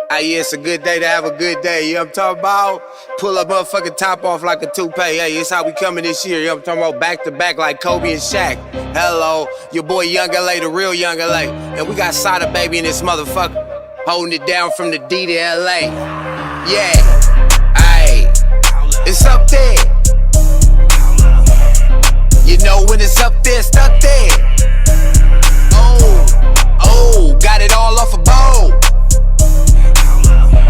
Yeah, it's a good day to have a good day. You know what I'm talking about? Pull a motherfucking top off like a toupee. Hey, it's how we coming this year. You know what I'm talking about? Back to back like Kobe and Shaq. Hello, your boy Young L.A, the real Young L.A. And we got Sada Baby in this motherfucker. Holding it down from the D to L.A. Yeah, ayy, it's up there. You know when it's up there, stuck there. Oh, got it all off a bowl.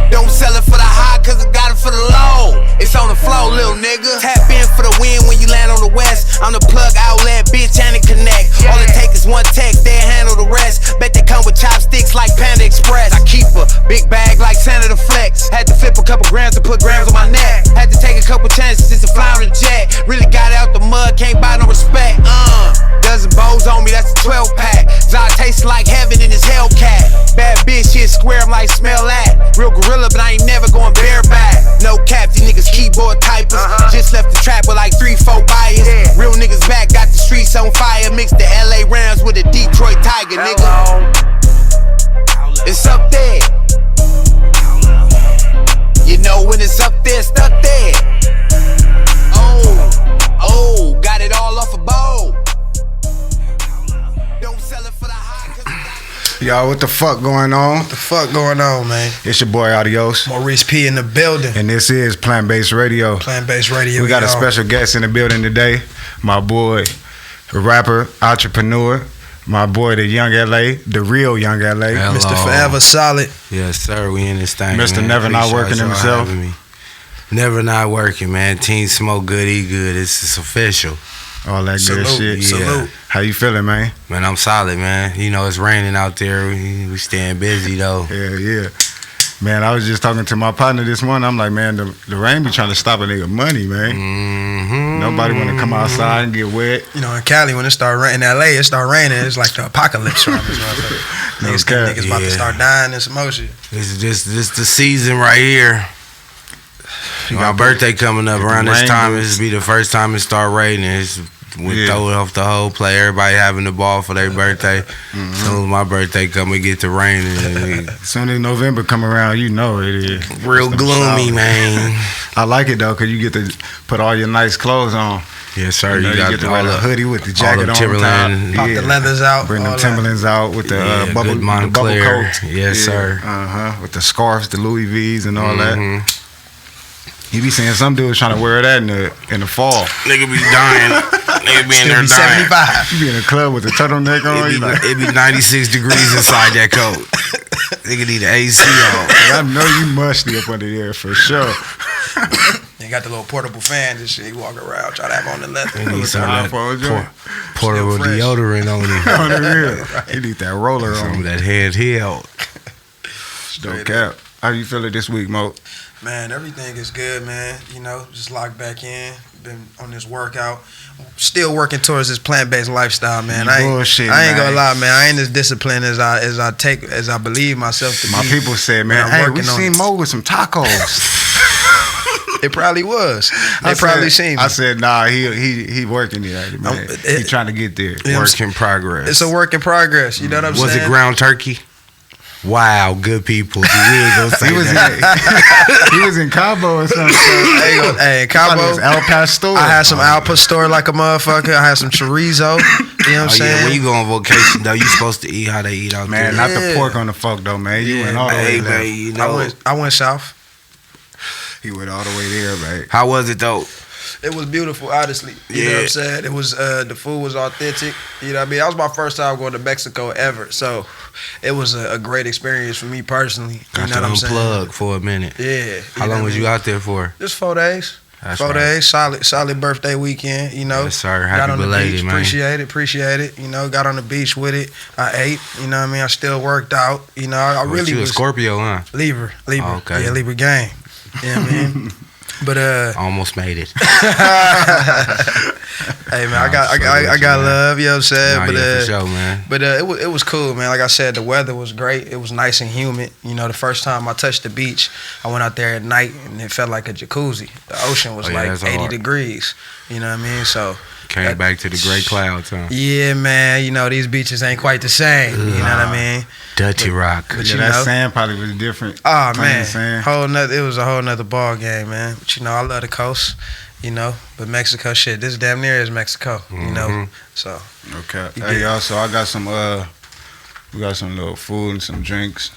Don't sell it for the high, cause I got it for the low. It's on the flow, little nigga. Tap in for the win when you land on the west. I'm the plug outlet, bitch, and it connect. All it take is one text, they'll handle the rest. Bet they come with chopsticks like Panda Express. I keep a big bag like Santa the Flex. Had to flip a couple grams to put grams on my neck. Had to take a couple chances since I fly on the jet. Really got out the mud, can't buy no respect. Dozen bows on me, that's a 12 pack. Zod tastes like heaven in his Hellcat. Bad bitch, shit square, I'm like, smell that. Real gorilla, but I ain't never going bareback. No cap, these niggas keyboard typers. Just left the trap with like 3-4 buyers. Real niggas back, got the streets on fire. Mixed the LA Rams with the Detroit Tiger, nigga. It's up there. You know when it's up there, stuck there. Oh, got it all off a bowl. Don't sell it for the high, cause Y'all, what the fuck going on? What the fuck going on, man? It's your boy Adios Maurice Pierre in the building. and this is Plant-Based Radio. Plant-based radio. We got a y'all. special guest in the building today. My boy, rapper, entrepreneur. My boy, the Young L.A, the real Young L.A. Hello. Mr. Forever Solid. Yes, sir. We in this thing. Mr. Man. Never Not Appreciate Working y'all himself. having me. Never not working, man. Team smoke good, eat good. It's official. All that Salute, good shit. yeah. Salute. How you feeling, man? Man, I'm solid, man. You know, it's raining out there. We staying busy, though. Yeah. Man, I was just talking to my partner this morning. I'm like, man, the rain be trying to stop a nigga money, man. Mm-hmm. Nobody want to come outside and get wet. You know, in Cali, when it start raining, in LA, it start raining. It's like the apocalypse around this motherfucker. No Niggas, cap. niggas about to start dying and some more shit. This the season right here. My birthday coming up around this time. This will be the first time it start raining. We throw it off the whole play. Everybody having the ball for their birthday. As soon as my birthday come, we get to raining. As soon as November come around, you know it is. Real gloomy, man. I like it though, cause you get to put all your nice clothes on. Yes, sir. You, know, you get to wear the hoodie with the all jacket them on Timberland. top. Pop the leathers out. Bring them all Timberlands out with the bubble good the bubble Montclair. coats. Yes, sir. With the scarves, the Louis V's, and all that. You be seeing some dudes trying to wear that in the fall. Nigga be dying. Nigga be in there dying. 75. You be in a club with a turtleneck on. It be 96 degrees inside that coat. Nigga need an AC on. I know you musty up under there for sure. They got the little portable fans and shit. You walk around, try to have on the leather. He need some of that iPhone joint. portable Still fresh. deodorant on him. On the real. You need that roller Some on. of that handheld. No cap. How you feeling this week, Mo? Man, everything is good, man. You know, just locked back in. Been on this workout. Still working towards this plant-based lifestyle, man. I ain't gonna lie, man. I ain't as disciplined as I believe myself to be. My people said, man, hey, we seen Mo with some tacos. It probably was. They probably seen me. I said, nah, he working it, man. He trying to get there. Work in progress. It's a work in progress. You know what I'm saying? Was it ground turkey? Wow, good people. We ain't gonna say He was in Cabo or something. Hey, in Cabo, It was El Pastor. I had some Al Pastor like a motherfucker. I had some chorizo. You know what I'm saying? When you go on vacation, though, you supposed to eat how they eat out Man, there. not the pork on the fuck, though, man. You went all the way there. Man, you know. I went south. He went all the way there, man. How was it, though? It was beautiful, honestly. You know what I'm saying? It was the food was authentic. You know what I mean? That was my first time going to Mexico ever. So it was a great experience for me personally. Got you know what I'm saying? unplug for a minute. Yeah. How long was you out there for? Just 4 days. That's 4 right. days. Solid birthday weekend, you know. Yes, sir. Got Happy on the belated, beach. man. Appreciate it. You know, got on the beach with it. I ate. You know what I mean? I still worked out. You know, I really you was a Scorpio, huh? Libra. Oh, okay. Yeah, Libra gang. You know what I mean? But almost made it. hey man, I got love, you know what I'm saying? Nah, but yeah, for sure, man. But it was cool, man. Like I said, the weather was great. It was nice and humid. You know, the first time I touched the beach, I went out there at night and it felt like a jacuzzi. The ocean was like that's 80 hard. degrees. You know what I mean? So Came back to the gray clouds, huh? Yeah, man. You know, these beaches ain't quite the same. You know what I mean? Dirty rock. But yeah, you that know, sand probably was different. Oh man, it was a whole nother ball game, man. But you know, I love the coast. You know, but Mexico, shit, this damn near is Mexico. You know, so. Okay. Hey y'all, so I got some we got some little food and some drinks.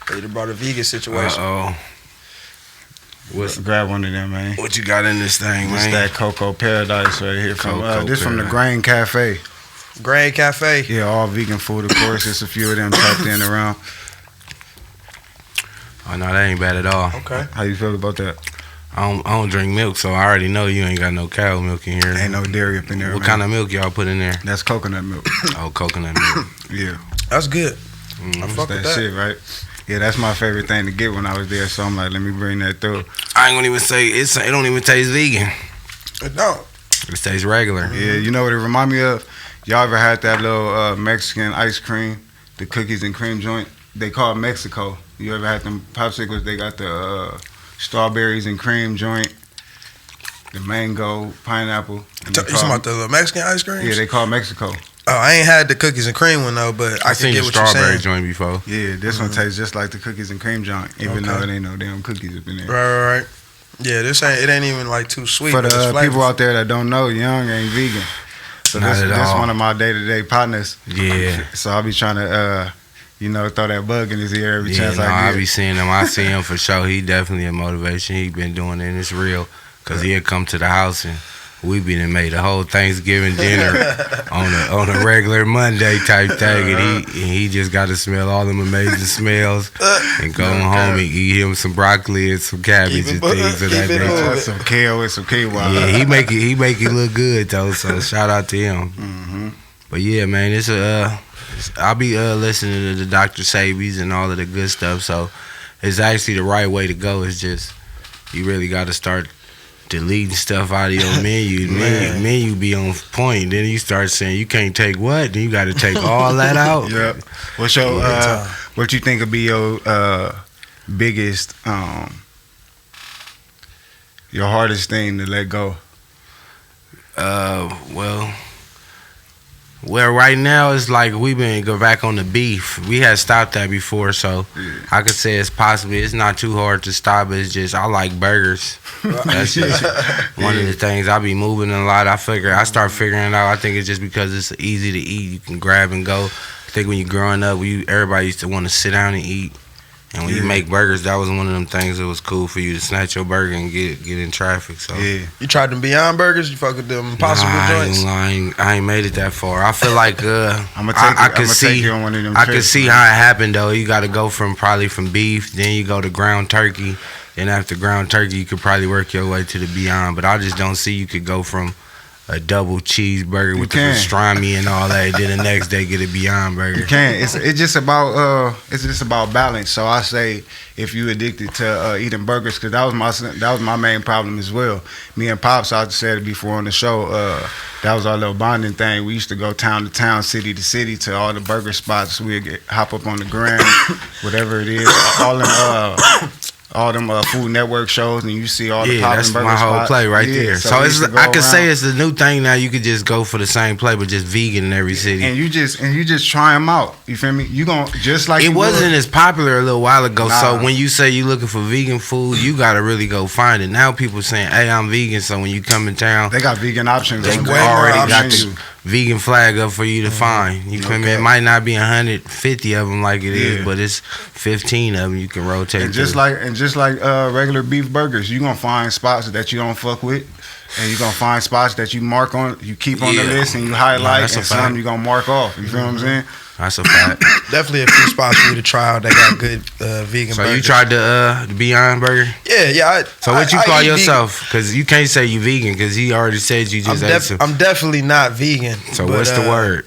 They brought a vegan situation. Grab one of them, man. What you got in this thing, man? It's that Cocoa Paradise right here. This from the Grain Cafe. Grain Cafe. Yeah, all vegan food, of course. There's a few of them tucked in around. Oh no, that ain't bad at all. Okay. How you feel about that? I don't drink milk, so I already know you ain't got no cow milk in here. Ain't no dairy up in there. What kind of milk y'all put in there? That's coconut milk. Oh, coconut milk. Yeah. That's good. Mm-hmm. I fuck with that that. shit, right? Yeah, that's my favorite thing to get when I was there. So I'm like, let me bring that through. I ain't gonna even say it don't even taste vegan. It don't. It tastes regular. Yeah, you know what it remind me of? Y'all ever had that little Mexican ice cream, the cookies and cream joint? They call it Mexico. You ever had them popsicles? They got the strawberries and cream joint, the mango, pineapple. You talking about the little Mexican ice cream? Yeah, they call it Mexico. Oh, I ain't had the cookies and cream one though, but I seen can get the what you're strawberry saying. joint before. Yeah, this one tastes just like the cookies and cream joint, even though it ain't no damn cookies up in there. Right. Yeah, it ain't even like too sweet. For but it's the flavorful. people out there that don't know, Young ain't vegan. So this one of my day-to-day partners. Yeah. So I'll be trying to, throw that bug in his ear every chance I get. I be seeing him. I see him for sure. He definitely a motivation. He been doing it, and it's real. Because he'll come to the house and we been made a whole Thanksgiving dinner on a regular Monday type thing, and he just got to smell all them amazing smells and go home and eat him some broccoli and some cabbage and things of that nature. Some kale and some quinoa. Yeah, he make it look good though. So shout out to him. Mm-hmm. But yeah, man, I'll be listening to the Dr. Sabies and all of the good stuff. So it's actually the right way to go. It's just you really got to start deleting stuff out of your menu. Menu be on point. Then you start saying you can't take what? Then you got to take all that out. Yep. What's your what you think would be your biggest your hardest thing to let go? Well, right now it's like we been go back on the beef. We had stopped that before, so I could say it's not too hard to stop. It's just I like burgers. That's just one of the things. I be moving a lot. I start figuring it out. I think it's just because it's easy to eat. You can grab and go. I think when you're growing up, everybody used to want to sit down and eat. And when you make burgers, that was one of them things that was cool for you to snatch your burger and get in traffic. So you tried them Beyond Burgers? You fuck with them Impossible joints? I ain't made it that far. I feel like I could see how it happened though. You got to go from beef, then you go to ground turkey, then after ground turkey, you could probably work your way to the Beyond. But I just don't see you could go from a double cheeseburger with the pastrami and all that. Then the next day get a Beyond Burger. You can't. It's just about balance. So I say if you addicted to eating burgers, because that was my main problem as well. Me and Pops, I said it before on the show. That was our little bonding thing. We used to go town to town, city to city to all the burger spots. We'd hop up on the Grand, whatever it is, all them Food Network shows, and you see all the popping burger my whole spots. play right there. So I could say it's the new thing now. You could just go for the same play, but just vegan in every city. And you just try them out. You feel me? You gon' just like it wasn't as popular a little while ago. Nah. So when you say you looking for vegan food, you gotta really go find it. Now people saying, "Hey, I'm vegan." So when you come in town, they got vegan options. They already got the vegan flag up for you to find. You feel me? It might not be 150 of them like it is, but it's 15 of them you can rotate. And just like regular beef burgers, you gonna find spots that you don't fuck with, and you gonna find spots that you mark on, you keep on the list, and you highlight, and some you gonna mark off. You feel what I'm saying? That's a fact. Definitely a few spots for you to try out that got good vegan burgers. So you tried the Beyond Burger? Yeah. So what you call yourself? Because you can't say you vegan because he already said you just ate some. I'm definitely not vegan. So what's the word?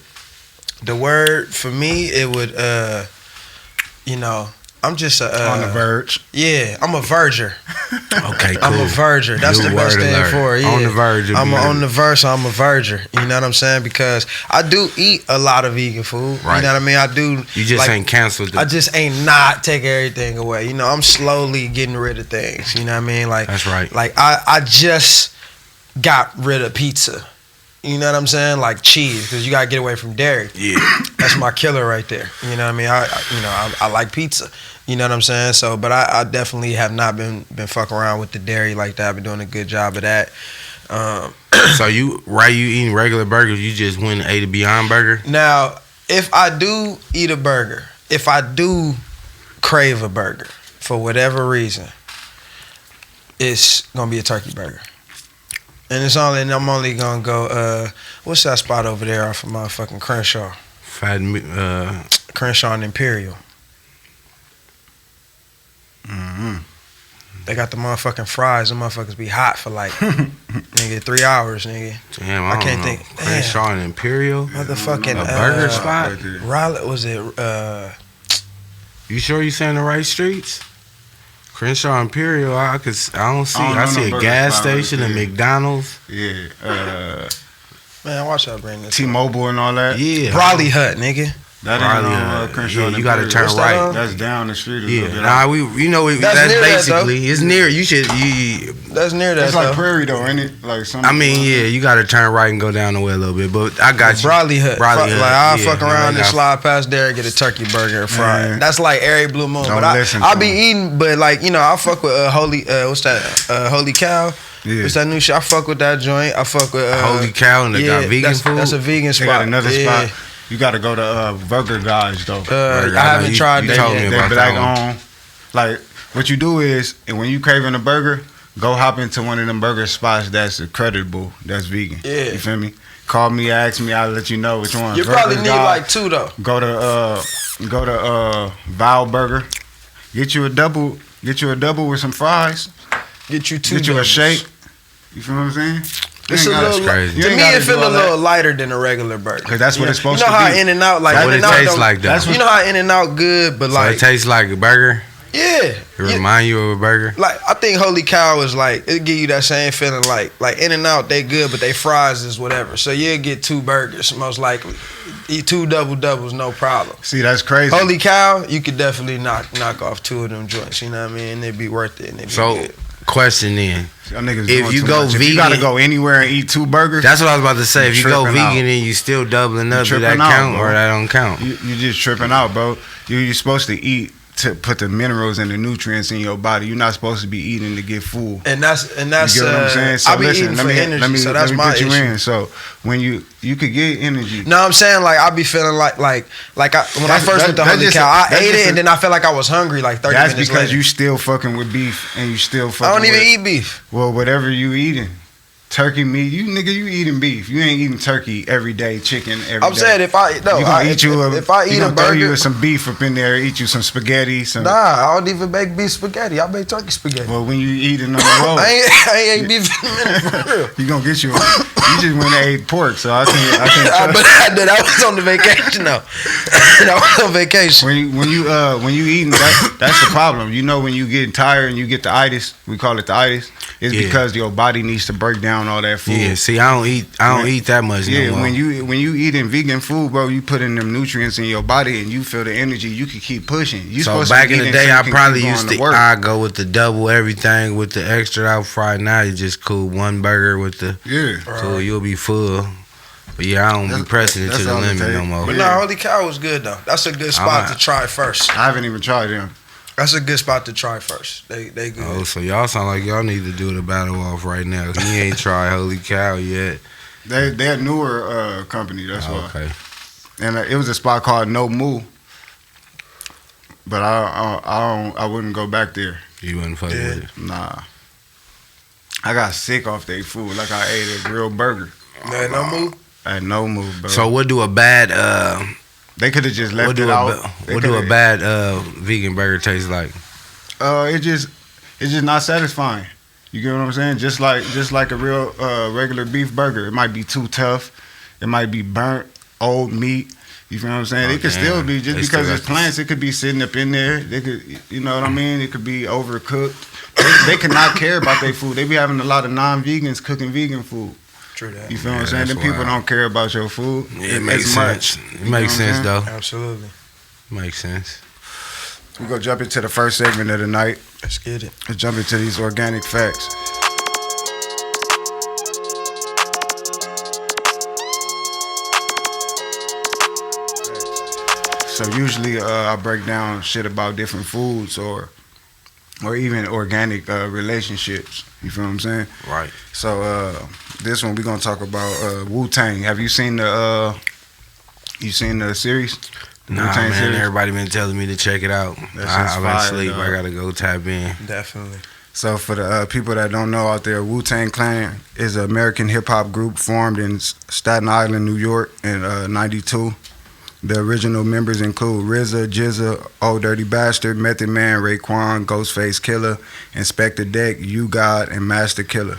The word for me, it would, I'm just on the verge. Yeah, I'm a verger. Okay, cool. I'm a verger. That's the best thing for it. Yeah. On the verge. I'm on the verge, so I'm a verger. You know what I'm saying? Because I do eat a lot of vegan food. Right. You know what I mean? I do. You just ain't canceled. I just ain't not take everything away. You know, I'm slowly getting rid of things. You know what I mean? Like that's right. Like I just got rid of pizza. You know what I'm saying? Like cheese, because you gotta get away from dairy. Yeah, that's my killer right there. You know what I mean? I like pizza. You know what I'm saying? So, but I definitely have not been fucking around with the dairy like that. I've been doing a good job of that. So you eating regular burgers? You just went and ate a Beyond Burger? Now, if I do eat a burger, if I do crave a burger for whatever reason, it's gonna be a turkey burger. And I'm only gonna go. What's that spot over there off of motherfucking Crenshaw? Crenshaw and Imperial. Mm-hmm. They got the motherfucking fries. The motherfuckers be hot for like nigga 3 hours, nigga. Damn, I can't think. Crenshaw and Imperial. Motherfucking a burger spot. Raleigh, was it? You sure you saying the right streets? Crenshaw Imperial, I don't see. I see a gas station, a McDonald's. Yeah. Man, watch out, Brandon. T-Mobile and all that. Yeah. Brawley Hut, nigga. That ain't on Crenshaw. Yeah, you gotta turn right. That's down the street. Yeah. Nah, that's basically it's near. You should. That's near that. It's like Prairie though, ain't it? Like something. I mean, yeah, you gotta turn right and go down the way a little bit. But I got you. Brawley Hut. Like I'll fuck around and slide past there and get a turkey burger and fry. Man. That's like every blue moon. Don't But listen I'll to be him. eating. But like I fuck with Holy. What's that? Holy Cow. Yeah. What's that new shit? I fuck with that joint. I fuck with Holy Cow and they got vegan food. That's a vegan spot. They got another spot. You got to go to Burger Guys though. I haven't tried that yet. They black on. Like what you do is, and when you craving a burger, go hop into one of them burger spots that's accreditable, that's vegan. Yeah. You feel me? Call me, ask me, I'll let you know which one. You probably need like 2 though. Go to Val Burger. Get you a double with some fries. Get you 2. Get you a shake. You feel what I'm saying? It's a little crazy. To me, it feel a little lighter than a regular burger. Cause that's what it's supposed to be. You know how In-N-Out like what it tastes like though. You know how In-N-Out good, but like it tastes like a burger. Yeah. It remind you of a burger. Like I think Holy Cow is like it give you that same feeling like In-N-Out they good, but they fries is whatever. So you'll get 2 burgers most likely. Eat 2 doubles, no problem. See, that's crazy. Holy Cow, you could definitely knock off 2 of them joints. You know what I mean? And it'd be worth it. And it'd be good. Question then. If you go vegan, if you gotta go anywhere and eat 2 burgers. That's what I was about to say. If you go vegan and you still doubling up, do that count or that don't count? You just tripping out, bro. You're supposed to eat to put the minerals and the nutrients in your body. You're not supposed to be eating to get full. And that's you get what I'm saying? So I be eating for energy, so that's my issue. In. So when you could get energy. No, I'm saying like I be feeling when I first went to Holy Cow, I ate it and then I felt like I was hungry like 30 minutes later. That's because you still fucking with beef and you still fucking. I don't even eat beef. Well, whatever you eating. Turkey meat, you eating beef. You ain't eating turkey every day, chicken every day. I'm saying if I eat a burger, throw you some beef up in there, eat you some spaghetti. Nah, I don't even make beef spaghetti. I make turkey spaghetti. Well, when you eating on the road, I ain't ate beef in a minute for real. You gonna get you. You just went and ate pork, so I can't. But I was on the vacation though. I was on vacation. When you eating, that's the problem. You know when you getting tired and you get the itis, we call it the itis. It's because your body needs to break down all that food. Yeah, see, I don't eat that much. Yeah, no more. when you eating vegan food, bro, you put in them nutrients in your body and you feel the energy. You can keep pushing. So back in the day, I probably used to. I go with the double everything with the extra out fried. Now you just cool 1 burger with the so you'll be full. But yeah, I don't be pressing it to the limit no more. But no, Holy Cow was good though. That's a good spot to try first. I haven't even tried them. That's a good spot to try first. They good. Oh, so y'all sound like y'all need to do the battle off right now. You ain't tried Holy Cow yet. They're a newer company. That's why. Okay. And it was a spot called No Moo. But I wouldn't go back there. You wouldn't fuck with it? Nah. I got sick off their food. Like I ate a real burger. No Moo? I had No Moo, bro. So what do a bad they could have just left it out. What do a bad vegan burger taste like? It's just not satisfying. You get what I'm saying? Just like a real regular beef burger. It might be too tough. It might be burnt, old meat. You feel what I'm saying? It could still be just because it's plants. It could be sitting up in there. They could, you know what I mean? It could be overcooked. They could not care about their food. They be having a lot of non-vegans cooking vegan food. True that. You feel what I'm saying? Them people don't care about your food. Yeah, it makes sense. It makes sense though. Absolutely. Makes sense. We're gonna jump into the first segment of the night. Let's get it. Let's jump into these organic facts. So usually I break down shit about different foods or even organic relationships. You feel what I'm saying? Right. So this one we're gonna talk about Wu-Tang. Have you seen the series? Nah, Wu-Tang man. series? Everybody been telling me to check it out. I've been asleep. I gotta go tap in. Definitely. So for the people that don't know out there, Wu-Tang Clan is an American hip-hop group formed in Staten Island, New York in 92. The original members include RZA, GZA, Old Dirty Bastard, Method Man, Raekwon, Ghostface Killer, Inspector Deck, U God, and Master Killer.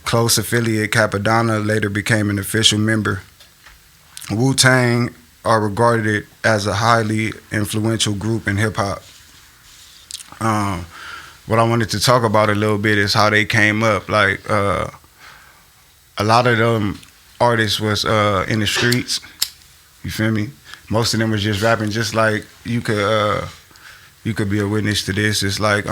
Close affiliate Capadonna later became an official member. Wu-Tang are regarded as a highly influential group in hip-hop. What I wanted to talk about a little bit is how they came up. Like, a lot of them artists was in the streets. You feel me? Most of them was just rapping. Just like you could be a witness to this. It's like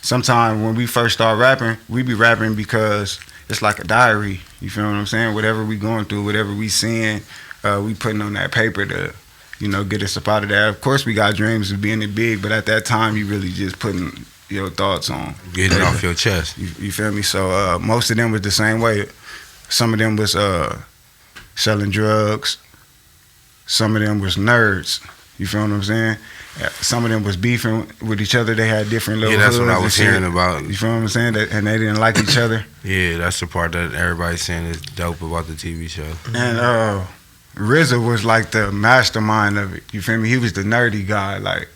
sometimes when we first start rapping, we be rapping because it's like a diary. You feel what I'm saying? Whatever we going through, whatever we seeing, we putting on that paper to, get us up out of that. Of course, we got dreams of being it big, but at that time, you really just putting your thoughts on. Getting it off your chest. You feel me? So most of them was the same way. Some of them was selling drugs. Some of them was nerds. You feel what I'm saying? Some of them was beefing with each other. They had different little that's what I was hoods and hearing about. You feel what I'm saying? And they didn't like each other. Yeah, that's the part that everybody's saying is dope about the TV show. And RZA was like the mastermind of it. You feel me? He was the nerdy guy. Like,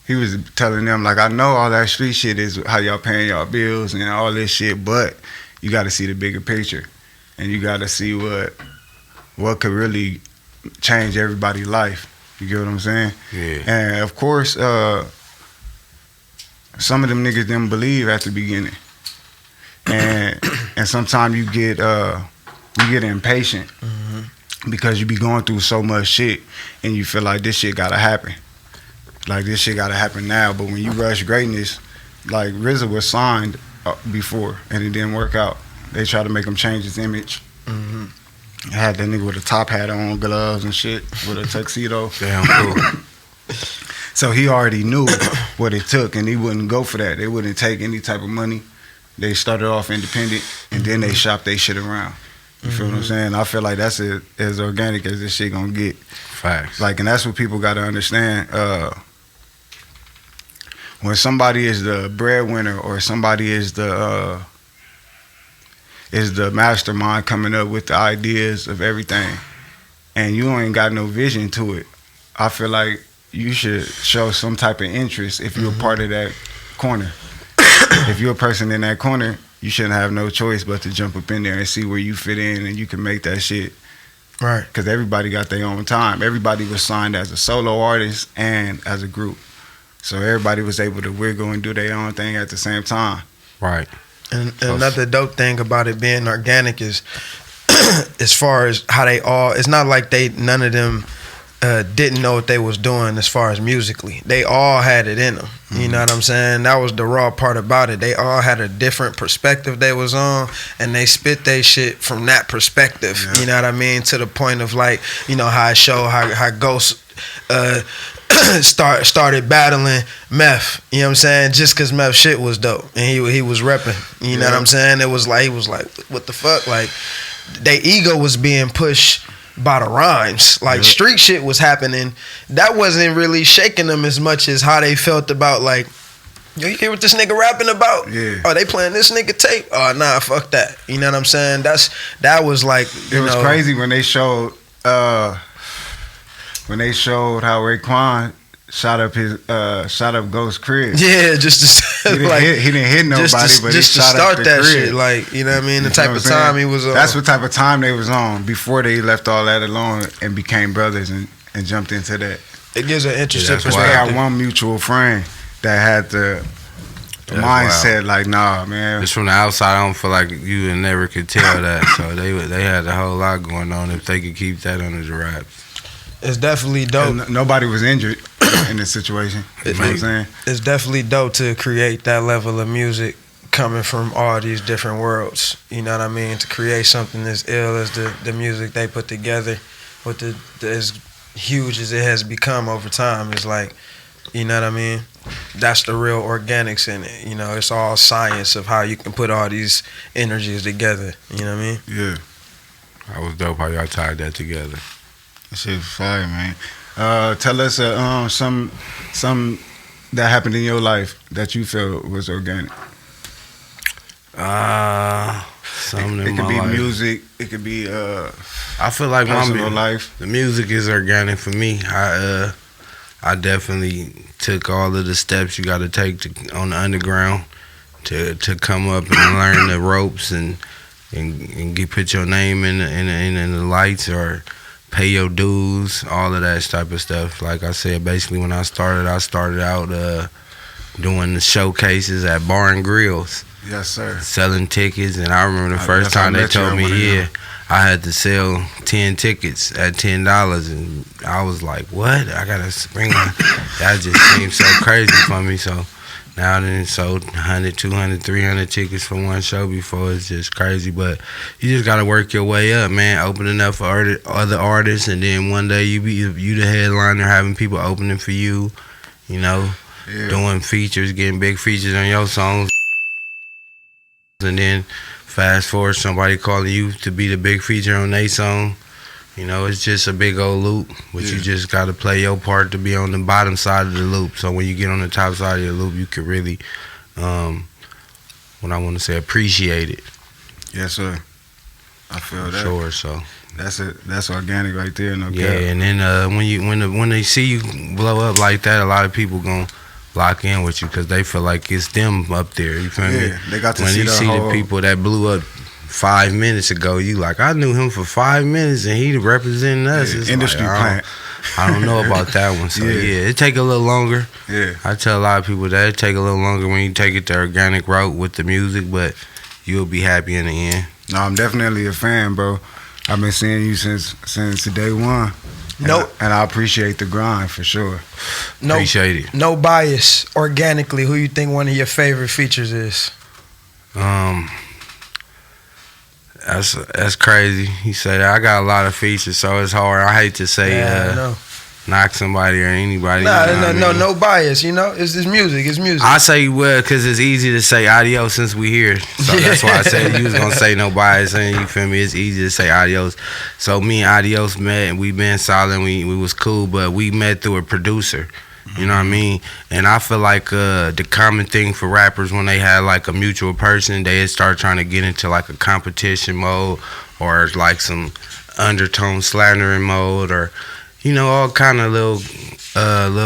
he was telling them, like, I know all that street shit is how y'all paying y'all bills and all this shit, but you got to see the bigger picture. And you got to see what could really change everybody's life. You get what I'm saying? Yeah. And of course, some of them niggas didn't believe at the beginning, and sometimes you get impatient because you be going through so much shit, and you feel like this shit gotta happen, like this shit gotta happen now. But when you rush greatness, like RZA was signed before, and it didn't work out. They tried to make him change his image. I had that nigga with a top hat on, gloves and shit, with a tuxedo. Damn cool. So he already knew what it took, and he wouldn't go for that. They wouldn't take any type of money. They started off independent, and then they shopped their shit around. You feel what I'm saying? I feel like that's as organic as this shit gonna get. Facts. Like, and that's what people gotta understand. When somebody is the breadwinner or somebody is the mastermind coming up with the ideas of everything, and you ain't got no vision to it, I feel like you should show some type of interest if you're a part of that corner. If you're a person in that corner, you shouldn't have no choice but to jump up in there and see where you fit in and you can make that shit. Right. Because everybody got their own time. Everybody was signed as a solo artist and as a group. So everybody was able to wiggle and do their own thing at the same time. Right. And another dope thing about it being organic is, as far as how they all, it's not like none of them didn't know what they was doing as far as musically. They all had it in them. You know what I'm saying? That was the raw part about it. They all had a different perspective they was on, and they spit they shit from that perspective. Yeah. You know what I mean? To the point of, like, how it show how Ghost started battling Meth, you know what I'm saying? Just cause Meth shit was dope and he was repping, you know what I'm saying? It was like, he was like, what the fuck? Like, their ego was being pushed by the rhymes. Like, street shit was happening. That wasn't really shaking them as much as how they felt about, like, yo, you hear what this nigga rapping about? Yeah. Oh, they playing this nigga tape? Oh, nah, fuck that. You know what I'm saying? That was like, it was crazy when they showed how Raekwon shot up Ghost's crib. Yeah, just to he didn't hit nobody, but he shot up the that crib. shit. Like, you know what I mean? The type of time he was on. That's what type of time they was on before they left all that alone and became brothers and jumped into that. It gives an interesting perspective. They had one mutual friend that had the mindset wild. Like, nah, man. Just from the outside, I don't feel like you never could tell that. So they had a whole lot going on if they could keep that under the wraps. It's definitely dope. And nobody was injured in this situation. You know what I'm saying? It's definitely dope to create that level of music coming from all these different worlds. You know what I mean? To create something as ill as the music they put together with as huge as it has become over time, it's like, you know what I mean? That's the real organics in it. You know, it's all science of how you can put all these energies together. You know what I mean? Yeah. That was dope how y'all tied that together. That shit was fire, man. Tell us some that happened in your life that you felt was organic. Something it could be music. It could be I feel like personal life. The music is organic for me. I definitely took all of the steps you got to take on the underground to come up and learn the ropes and put your name in the lights or pay your dues, all of that type of stuff. Like I said, basically when I started out doing the showcases at bar and grills. Yes, sir. Selling tickets, and I remember the first time they told me, I had to sell 10 tickets at $10, and I was like, what? I gotta bring that just seemed so crazy for me. So now then sold 100, 200, 300 tickets for one show before. It's just crazy, but you just gotta work your way up, man. Opening up for other artists, and then one day you the headliner, having people opening for you, you know, doing features, getting big features on your songs. And then fast forward, somebody calling you to be the big feature on their song. You know, it's just a big old loop, but you just got to play your part to be on the bottom side of the loop. So when you get on the top side of the loop, you can really, what I want to say, appreciate it. Yes, sir. I feel that. Sure, so. That's organic right there, no cap. Yeah, and then when they see you blow up like that, a lot of people gonna lock in with you because they feel like it's them up there. You feel me? They got to when see you see the people that blew up 5 minutes ago, you like, I knew him for 5 minutes and he representing us. It's industry like, plant. I don't know about that one. So it take a little longer. Yeah, I tell a lot of people that it take a little longer when you take it the organic route with the music, but you'll be happy in the end. No, I'm definitely a fan, bro. I've been seeing you since day one. And I appreciate the grind for sure. Appreciate it. No bias. Organically, who you think one of your favorite features is? That's crazy. You say that. I got a lot of features, so it's hard. I hate to say knock somebody or anybody. No bias. You know, it's music. It's music. I say because it's easy to say adios since we here. So that's why I said you was gonna say no bias, and you feel me? It's easy to say adios. So me and Adios met, and we been solid. We was cool, but we met through a producer. You know what I mean? And I feel like the common thing for rappers when they had like a mutual person, they start trying to get into like a competition mode or like some undertone slandering mode or, you know, all kind of little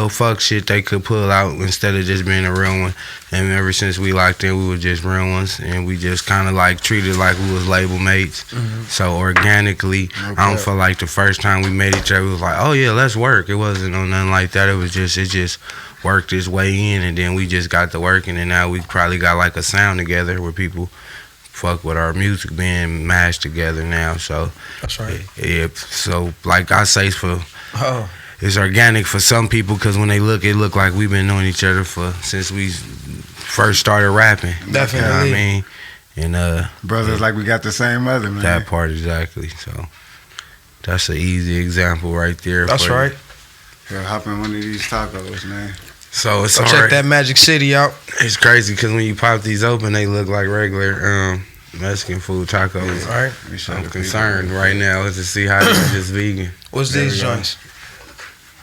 fuck shit they could pull out instead of just being a real one. And ever since we locked in, we were just real ones, and we just kind of like treated like we was label mates. So organically, I don't feel like the first time we met each other, we was like, oh yeah, let's work. It wasn't no nothing like that. It just worked its way in, and then we just got to working, and now we probably got like a sound together where people fuck with our music being mashed together now. So that's right. Yeah. So like I say, it's organic for some people because when they look, it look like we've been knowing each other since we first started rapping. Definitely. You know what I mean? And brothers, like we got the same mother, man. That part exactly. So that's an easy example right there. That's right. Yeah, hop in one of these tacos, man. So it's hard. Check that Magic City out. It's crazy because when you pop these open, they look like regular Mexican food tacos. Yeah. Right. I'm concerned right now to see how it's just vegan. What's these joints?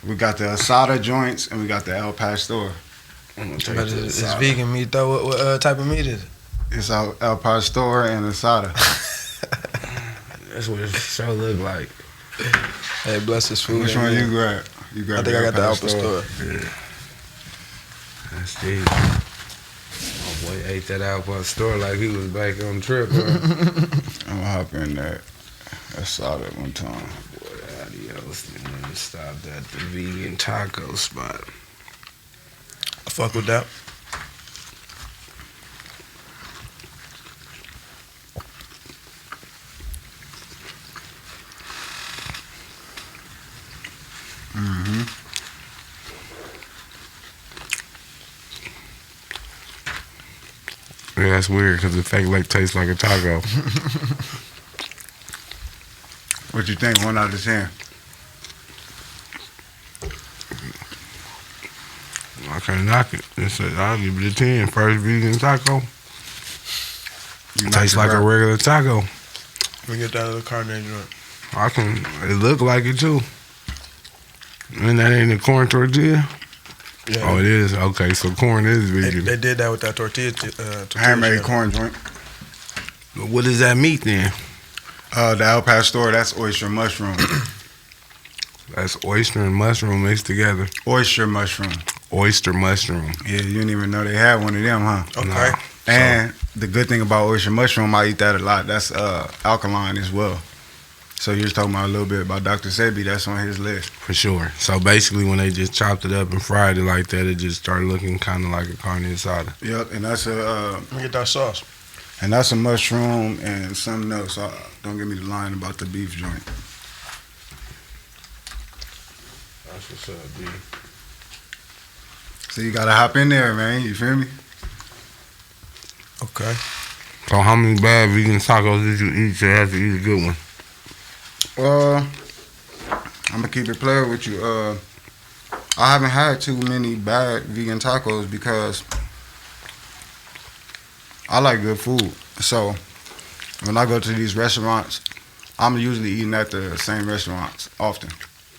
We got the asada joints and we got the El Pastor. It's vegan meat though. What type of meat is it? It's El Pastor and asada. That's what it sure look like. Hey, bless this food. Which one you grab? I think I got the El Pastor. Yeah. That's deep. My boy ate that El Pastor like he was back on the trip. I'm gonna hop in that asada one time. Adios, and then stopped at the vegan taco spot. I fuck with that. Yeah, that's weird because the fake leg tastes like a taco. What you think? 1 out of 10. can't knock it. I'll give it a 10. First vegan taco. Tastes like a regular taco. We get that other carne joint. It look like it too. And that ain't a corn tortilla? Yeah. Oh, it is? Okay, so corn is vegan. They did that with that tortilla. Handmade corn joint. What is that meat then? The El Pastor, that's oyster mushroom. That's oyster and mushroom mixed together. Oyster mushroom. Oyster mushroom. Yeah, you didn't even know they had one of them, huh? Okay. No. And the good thing about oyster mushroom, I eat that a lot. That's alkaline as well. So you're talking about a little bit about Dr. Sebi. That's on his list. For sure. So basically when they just chopped it up and fried it like that, it just started looking kind of like a carne asada. Yep, and that's Let me get that sauce. And that's a mushroom and something else. Don't get me the line about the beef joint. That's what's up, B. So you gotta hop in there, man. You feel me? Okay. So how many bad vegan tacos did you eat to have to eat a good one? I'm gonna keep it playing with you. I haven't had too many bad vegan tacos because I like good food. So when I go to these restaurants, I'm usually eating at the same restaurants often.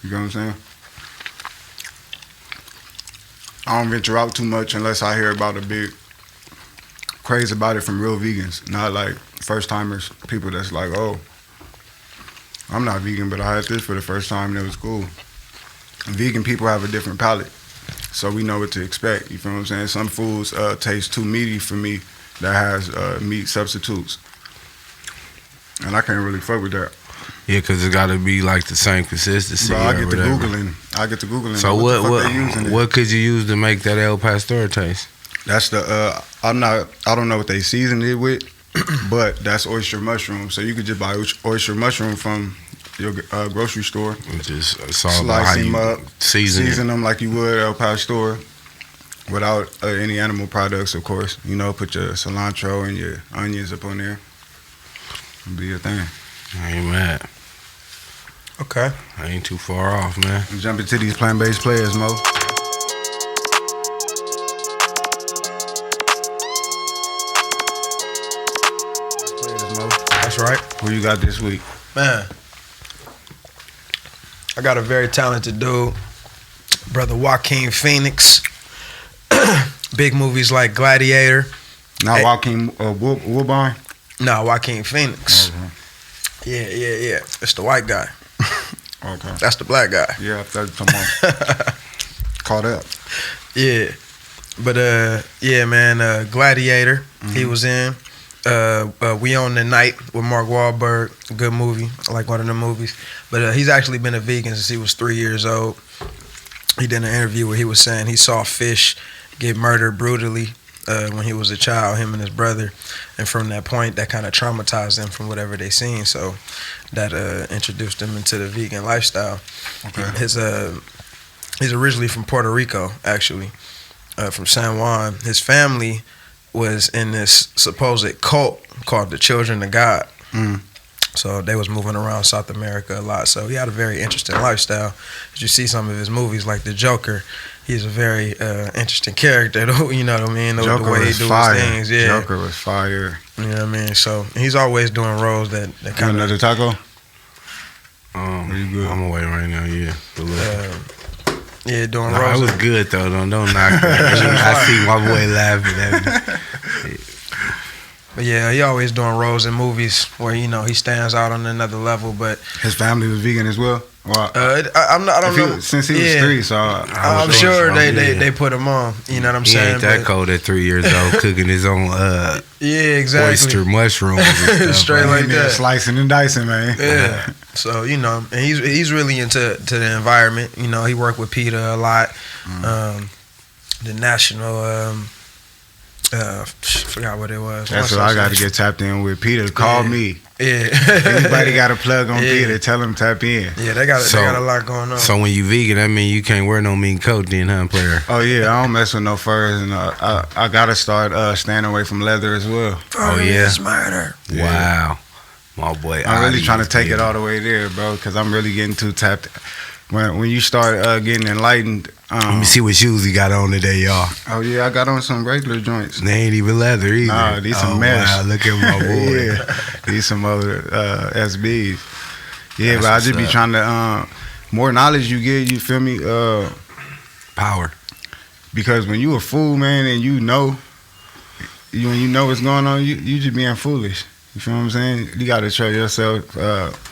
You know what I'm saying? I don't venture out too much unless I hear about a big craze about it from real vegans, not like first timers, people that's like, oh, I'm not vegan, but I had this for the first time and it was cool. Vegan people have a different palate, so we know what to expect. You feel what I'm saying? Some foods taste too meaty for me that has meat substitutes, and I can't really fuck with that. Yeah, because it got to be like the same consistency. Bro, I get to whatever. Googling. So what what could you use to make that El Pastor taste? That's the I don't know what they season it with, but that's oyster mushroom. So you could just buy oyster mushroom from your grocery store. Just Slice them up, season them like you would El Pastor, without any animal products, of course. You know, put your cilantro and your onions up on there. It'll be your thing. I ain't mad. Okay. I ain't too far off, man. Jump into these plant-based players, Mo. That's right. Who you got this week? Man, I got a very talented dude, brother Joaquin Phoenix. Big movies like Gladiator. Not Joaquin Woodbine? No, Joaquin Phoenix. Okay. Yeah. It's the white guy. Okay. That's the black guy. Yeah, come on. Caught up. Yeah. But yeah, man, Gladiator, he was in. We Own the Night with Mark Wahlberg. Good movie. I like one of the movies. But he's actually been a vegan since he was 3 years old. He did an interview where he was saying he saw fish get murdered brutally when he was a child, him and his brother. And from that point, that kind of traumatized them from whatever they seen. So that introduced him into the vegan lifestyle. Okay. He's originally from Puerto Rico, actually, from San Juan. His family was in this supposed cult called the Children of God. Mm. So they was moving around South America a lot. So he had a very interesting lifestyle. As you see some of his movies, like The Joker, he's a very interesting character. You know what I mean? Joker the way he was do fire. his things. Yeah. Joker was fire. You know what I mean? So he's always doing roles that kind of. Another taco? You good? I'm away right now. Yeah. Yeah, doing Nah, roles. it was good though. Don't knock that. I see my boy laughing at me. But yeah, he always doing roles in movies where he stands out on another level. But His family was vegan as well? Well, I don't know. Since he was 3, so I'm sure they put him on. You know what I'm He saying? ain't that cold at 3 years old, cooking his own Yeah, exactly. oyster mushrooms and stuff. Straight right? like that. Slicing and dicing, man. Yeah. So and he's really into the environment. He worked with PETA a lot. The national. Forgot what it was. That's what I got to get tapped in with. Peter, call me. Yeah. Anybody got a plug on Peter, tell him tap in. Yeah, they got a lot going on. So when you vegan, that mean you can't wear no mean coat then, huh, player? Oh, yeah, I don't mess with no furs. And I got to start staying away from leather as well. Oh, yeah? It's murder. Yeah. Wow. My boy, I'm really trying to take it all the way there, bro, because I'm really getting too tapped. when you start getting enlightened. Let me see what shoes he got on today, y'all. Oh yeah, I got on some regular joints. They ain't even leather either. Nah, these some mesh. Wow, look at my boy. Yeah, these some other SBs. Yeah, That's but I just be what's up. trying to more knowledge you get, you feel me? Power. Because when you a fool, man, and when you know what's going on, you just being foolish. You feel what I'm saying? You got to show yourself.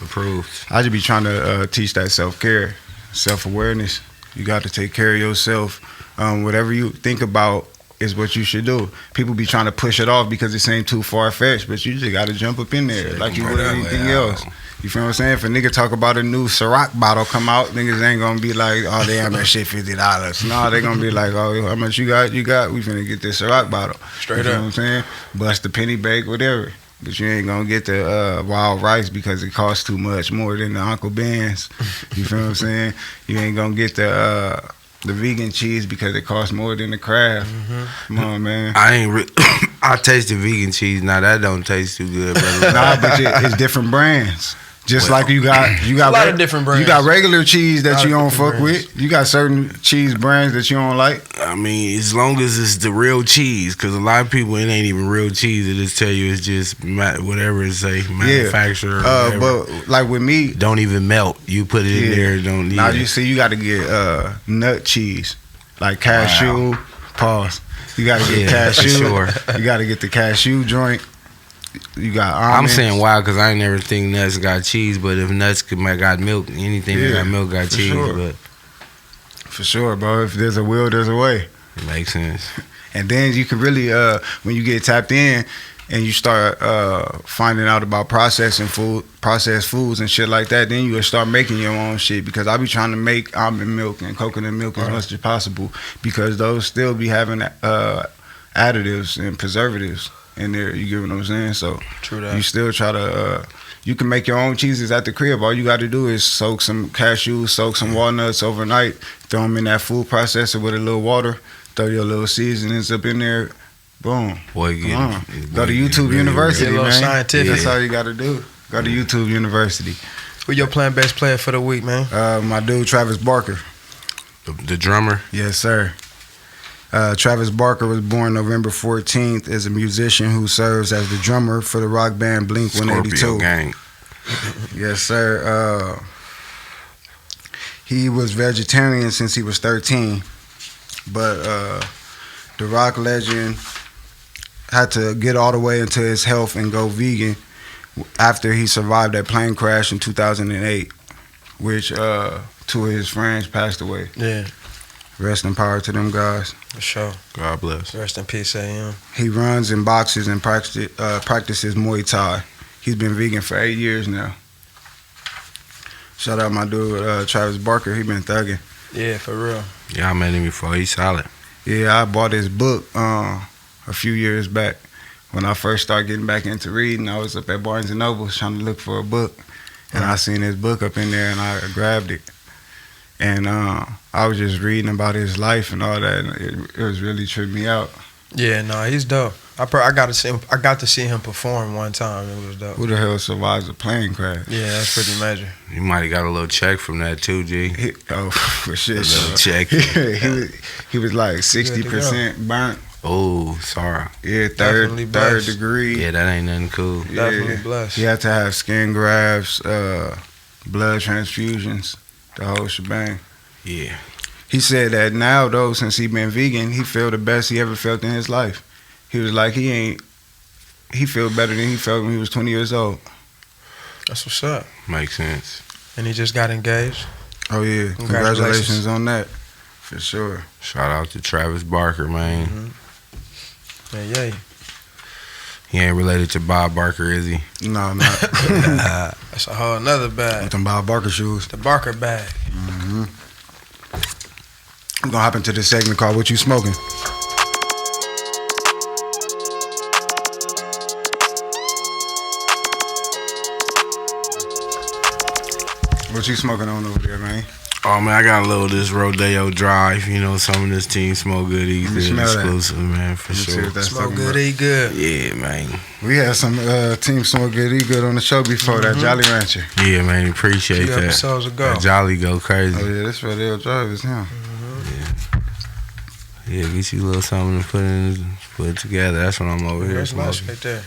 Approved. I just be trying to teach that self-care, self-awareness. You got to take care of yourself. Whatever you think about is what you should do. People be trying to push it off because it ain't too far-fetched, but you just got to jump up in there like you would anything else. You feel what I'm saying? If a nigga talk about a new Ciroc bottle come out, niggas ain't gonna be like, oh damn, that shit $50. No, they gonna be like, oh, how much you got? We finna get this Ciroc bottle. Straight you up. know what I'm saying? Bust the penny bake, whatever. But you ain't gonna get the wild rice because it costs too much more than the Uncle Ben's. You feel what I'm saying? You ain't gonna get the vegan cheese because it costs more than the Kraft. Come on, man. I tasted vegan cheese. Now that don't taste too good, brother. Nah, but it's different brands. Just like you got a lot of different brands. You got regular cheese that you don't fuck brands. with. You got certain cheese brands that you don't like. I mean, as long as it's the real cheese, because a lot of people, it ain't even real cheese. They just tell you it's just whatever it say, manufacturer. Yeah. But like with me, don't even melt. You put it in there, don't need now it. you see, you got to get nut cheese, like cashew. Wow. Pause. You got to get cashew. Sure. You got to get the cashew joint. You got almonds. I'm saying wow because I ain't never think nuts got cheese, but if nuts got milk, anything that got milk got cheese. Sure. But for sure, bro. If there's a will, there's a way. It makes sense. And then you can really, when you get tapped in and you start finding out about processed foods and shit like that, then you will start making your own shit. Because I be trying to make almond milk and coconut milk as much as possible because those still be having additives and preservatives in there. You get what I'm saying? So True that. you still try to. You can make your own cheeses at the crib. All you got to do is soak some cashews, soak some walnuts overnight, throw them in that food processor with a little water, throw your little seasonings up in there. Boom. Boy, Go to YouTube University, Get a little man. scientific. That's all you got to do. Go to YouTube University. Who your plant-based player for the week, man? My dude, Travis Barker. The drummer. Yes, sir. Travis Barker was born November 14th, is a musician who serves as the drummer for the rock band Blink-182. Scorpio gang. Yes, sir. He was vegetarian since he was 13, but the rock legend had to get all the way into his health and go vegan after he survived that plane crash in 2008, which two of his friends passed away. Yeah, Rest in power to them guys. for sure. God bless. Rest in peace, AM. He runs and boxes and practices Muay Thai. He's been vegan for 8 years now. Shout out my dude, Travis Barker. He been thugging. Yeah, for real. Yeah, I met him before. He's solid. Yeah, I bought his book a few years back. When I first started getting back into reading, I was up at Barnes & Noble trying to look for a book. And I seen his book up in there, and I grabbed it. And I was just reading about his life and all that, and it was really tripping me out. Yeah, no, he's dope. I got to see him perform one time. It was dope. Who the hell survives a plane crash? Yeah, that's pretty major. You might have got a little check from that too, G. For shit. A little check. he was like 60% burnt. Oh, sorry. Yeah, Definitely third blessed. degree. Yeah, that ain't nothing cool. Definitely blessed. He had to have skin grafts, blood transfusions, the whole shebang. Yeah. He said that now, though, since he been vegan, he feel the best he ever felt in his life. He was like, he feel better than he felt when he was 20 years old. That's what's up. Makes sense. And he just got engaged. Oh, yeah. Congratulations on that. For sure. Shout out to Travis Barker, man. Mm-hmm. Yeah. He ain't related to Bob Barker, is he? No, not. That's a whole nother bag. With them Bob Barker shoes. The Barker bag. Mm-hmm. We're going to hop into this segment called What You Smoking? What you smoking on over there, man? Oh man, I got a little of this Rodeo Drive. You know, some of this team smoke good, eat good, exclusive, man, for sure. Smoke good, eat good. Yeah, man. We had some team smoke good, eat good on the show before that Jolly Rancher. Yeah, man, appreciate that. Episodes ago. That Jolly go crazy. Oh yeah, this Rodeo Drive is him. Yeah, get you a little something to put it together. That's what I'm over here That's smoking. nice right there.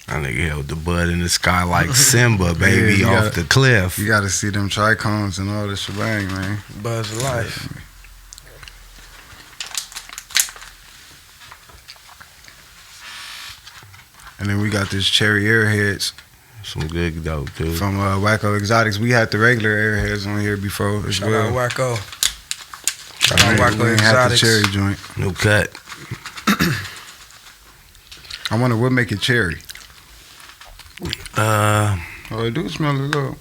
That nigga held the bud in the sky like Simba, baby, off the cliff. You got to see them trichomes and all this shebang, man. Buzz of life. And then we got this cherry airheads. Some good dope, too. From Wacko Exotics. We had the regular airheads on here before as Shout well. out Wacko. Shout out Wacko Exotics. had the cherry joint. New cut. I wonder what make it cherry. Oh, it do smell a little.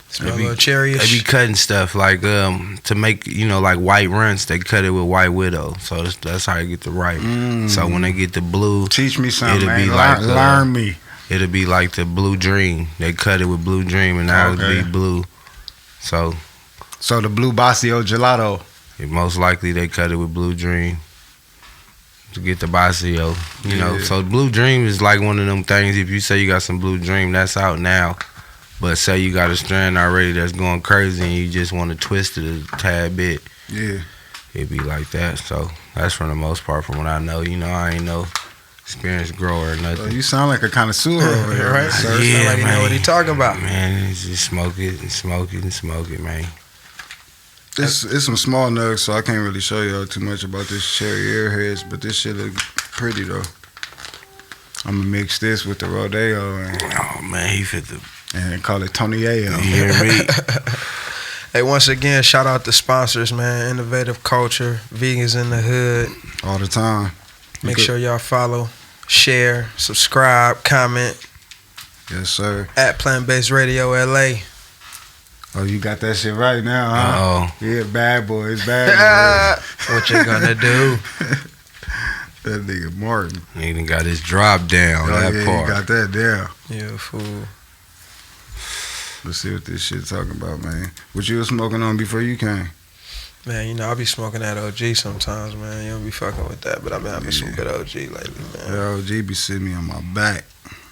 Smell a little cherry-ish. They be cutting stuff like to make, you know, like white runts. They cut it with white widow, so that's how you get the right. So when they get the blue, teach me something. It'll Man. be like learn me. It'll be like the Blue Dream. They cut it with Blue Dream, and now it'll be blue. So the blue Basio gelato. Most likely they cut it with Blue Dream to get the Basio. You know, so Blue Dream is like one of them things. If you say you got some Blue Dream, that's out now. But say you got a strand already that's going crazy and you just want to twist it a tad bit. Yeah. It'd be like that. So that's for the most part from what I know. You know, I ain't no experienced grower or nothing. Oh, you sound like a connoisseur over here, right? Sir, Yeah, sound like you man. know what he talking about. Man, it's just smoke it and smoke it and smoke it, man. It's some small nugs, so I can't really show y'all too much about this cherry airheads, but this shit look pretty though. I'm gonna mix this with the Rodeo Oh man, he fit the. and call it Tony Ayo. You hear me? Hey, once again, shout out the sponsors, man. Innovative Culture, Vegans in the Hood. All the time. Make sure y'all follow, share, subscribe, comment. Yes, sir. At Plant Based Radio LA. Oh, you got that shit right now, huh? Yeah, bad boys, bad boys. What you gonna do? That nigga Martin. He done got his drop down. Oh, that yeah, part. he got that down. Yeah, fool. Let's see what this shit talking about, man. What you was smoking on before you came? Man, you know, I be smoking that OG sometimes, man. You don't be fucking with that, but I've been having some good OG lately, man. Yeah, OG be sitting me on my back.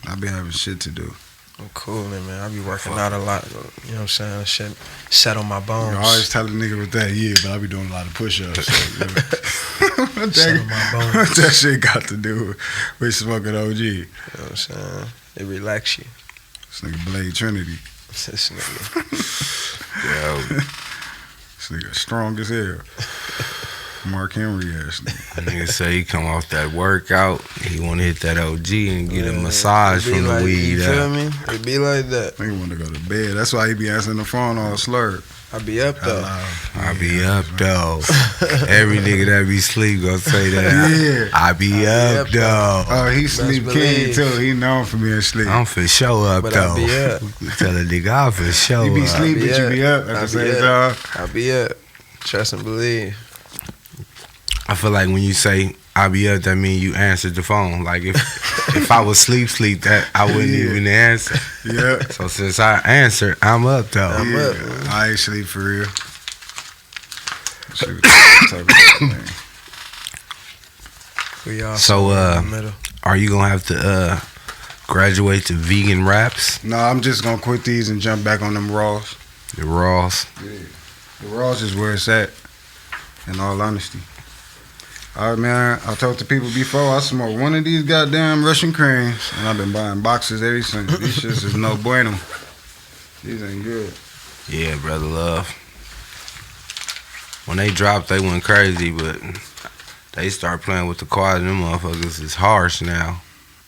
I be having shit to do. I'm cooling, man. I be working out a lot, you know what I'm saying? Shit set on my bones. I always tell a nigga with that, but I be doing a lot of push-ups. So, what Set on my bones. what that shit got to do with smoking OG? You know what I'm saying? It relax you. This nigga Blade Trinity. This nigga. Yo, This nigga strong as hell. Mark Henry ass nigga. nigga say he come off that workout, he want to hit that OG and get a massage from the weed. You feel me? It be like that. Nigga want to go to bed. That's why he be answering the phone all slurred. I be up though. I be up though. Every nigga that be sleep gonna say that. Yeah. I be up though. Oh, he sleep king believe. too. He known for being sleep. I'm for sure up But though. I be up. Tell a nigga I'm for sure You be up. sleep, but you be up at the same time. I be up. Trust and believe. I feel like when you say I be up, that mean you answered the phone. Like if I was sleep, that I wouldn't even answer. Yeah. So since I answered, I'm up though. I'm up. I ain't sleep for real. Let's see what they talking about, man. We all So in the middle. are you gonna have to graduate to vegan wraps? No, I'm just gonna quit these and jump back on them raws. The raws. Yeah. The raws is where it's at, in all honesty. All right, man, I told the people before, I smoked one of these goddamn Russian creams, and I've been buying boxes ever since. These shits is no bueno. These ain't good. Yeah, brother love. When they dropped, they went crazy, but they start playing with the quality. Them motherfuckers is harsh now.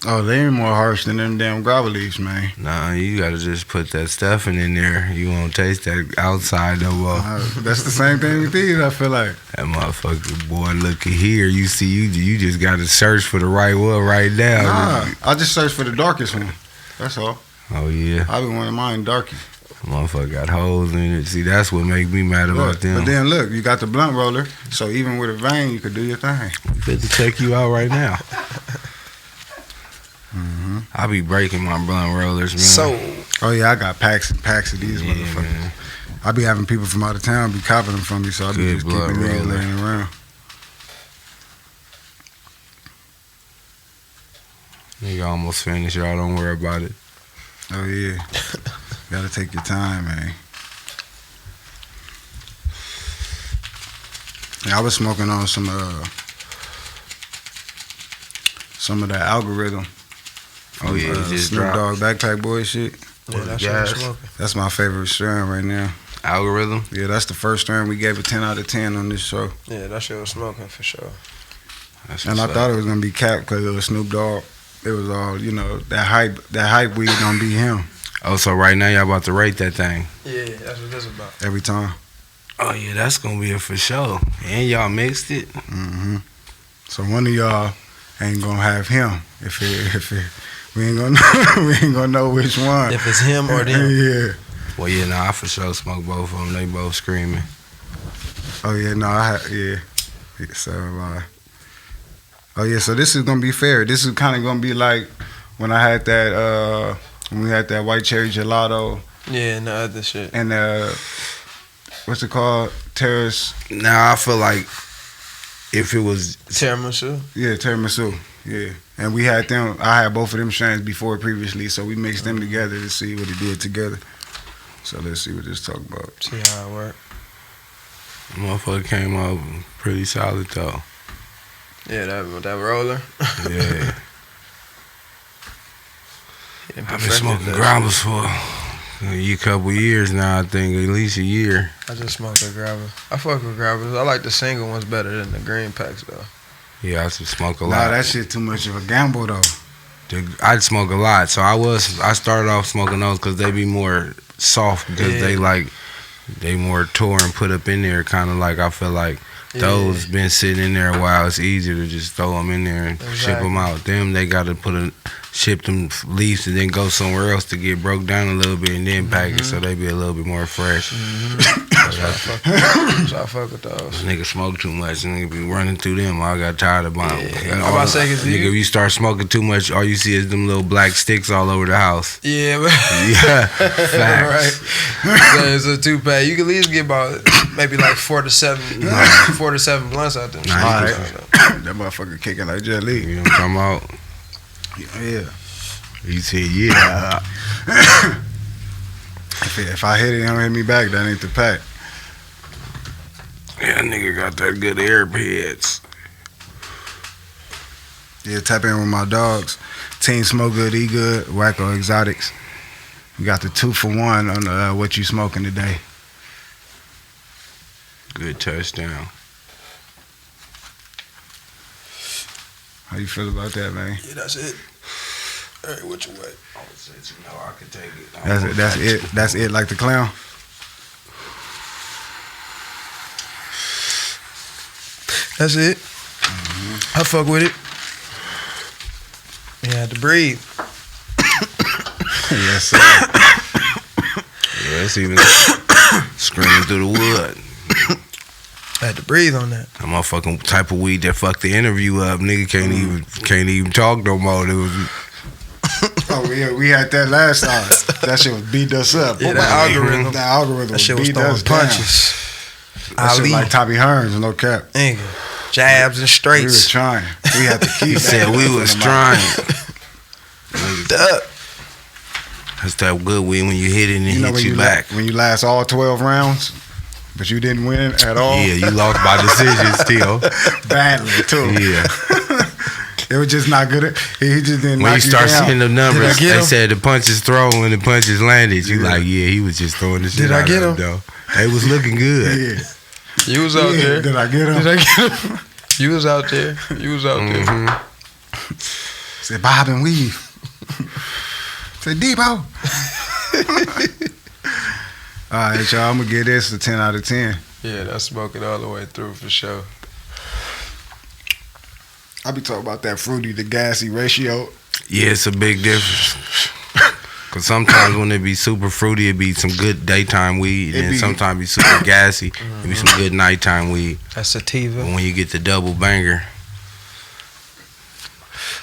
Oh, they ain't more harsh than them damn grabber leaves, man. Nah, you gotta just put that stuffing in there. You won't taste that outside no more. That's the same thing with these, I feel like. That motherfucker, boy, look at here. You see, you just gotta search for the right one right now. Nah, I just searched for the darkest one. That's all. Oh, yeah. I been wanting mine darky. Motherfucker got holes in it. See, that's what make me mad about them. But then look, you got the blunt roller, so even with a vein, you could do your thing. Fit to check you out right now. Mm-hmm. I be breaking my blunt rollers, man. So, Oh yeah, I got packs and packs of these motherfuckers. Man. I be having people from out of town be copping them from me, so I be just keeping these laying around. Nigga almost finished, y'all. Don't worry about it. Oh yeah, gotta take your time, man. Yeah, I was smoking on some of that algorithm. Oh yeah, just Snoop Dogg Backpack Boy shit. Yeah, that's what I'm smoking. That's my favorite strand right now. Algorithm? Yeah, that's the first strand we gave a 10 out of 10 on this show. Yeah, that shit was smoking for sure. And I thought it was gonna be capped because it was Snoop Dogg. It was all, you know, that hype weed gonna be him. Oh, so right now y'all about to rate that thing? Yeah, that's what this about. Every time. Oh yeah, that's gonna be it for sure. And y'all mixed it. Mm-hmm. So one of y'all ain't gonna have him. If it we ain't gonna know which one. If it's him or them. Yeah. Well, yeah, I for sure smoke both of them. They both screaming. Oh yeah, yeah. So oh yeah, so this is gonna be fair. This is kind of gonna be like when I had that when we had that white cherry gelato. Yeah, and the other shit. And what's it called? Terrace. Now I feel like if it was tiramisu. Yeah, tiramisu. Yeah, and we had them. I had both of them strands before previously, so we mixed them together to see what it did together. So let's see what this talk about. See how it work. Motherfucker came out pretty solid though. Yeah, that roller. Yeah. I've been smoking grabbers for a couple years now. I think at least a year. I just smoked a grabber. I fuck with grabbers. I like the single ones better than the green packs though. Yeah, I just smoke a lot. Nah, that shit too much of a gamble though. I'd smoke a lot, so I started off smoking those because they be more soft because they more tore and put up in there. Kind of like I feel like those been sitting in there a while. It's easier to just throw them in there and ship them out. Them they got to ship them leaves and then go somewhere else to get broke down a little bit and then pack it so they be a little bit more fresh. So I fuck with those. Nigga smoke too much, nigga be running through them. I got tired of buying. I'm about to say, nigga, if you start smoking too much, all you see is them little black sticks all over the house. Yeah, man. Yeah, facts. Right. So it's a 2-pack. You can at least get about maybe like 4 to 7 blunts out there. That motherfucker kicking like Jet Li. You know what I'm talking about? Yeah. He said, yeah. If I hit it, he don't hit me back. That ain't the pack. Yeah, nigga got that good airheads. Yeah, tap in with my dogs. Team Smoke Good, Eat Good, Wacko Exotics. We got the 2-for-1 on what you smoking today. Good touchdown. How you feel about that, man? Yeah, that's it. All right, what you wait? You know I can take it. That's it. That's it, like the clown. That's it. I fuck with it. You had to breathe. Yes, sir. Yeah, it's even screaming through the wood. I had to breathe on that. That motherfucking type of weed that fucked the interview up. Nigga can't even talk no more. It was. Oh yeah, we had that last time. That shit was beat us up. Yeah, that algorithm. That algorithm. That shit was beat throwing us punches. That shit like Tommy Hearns, no cap. Nigga, jabs and We straights. were trying. We had to keep. He said we was trying. That's that good weed when you hit it and it hits you back. When you last all 12 rounds, but you didn't win at all. Yeah, you lost by decision still. Badly too. Yeah. It was just not good. He just didn't. When you start down. seeing the numbers, Did I get they him? said the punches thrown when the punches landed. You like, yeah, he was just throwing the shit Did I out get of him? though. They was looking good. Yeah. You was out there. Did I get him? Did I get him? You was out there. You was out there. Said bob and weave. Said Debo. All right, y'all. I'm gonna give this a 10 out of 10. Yeah, that's smoking all the way through for sure. I be talking about that fruity to gassy ratio. Yeah, it's a big difference. Cause sometimes when it be super fruity, it be some good daytime weed, and sometimes it be super gassy, it be some good nighttime weed. That's sativa. But when you get the double banger,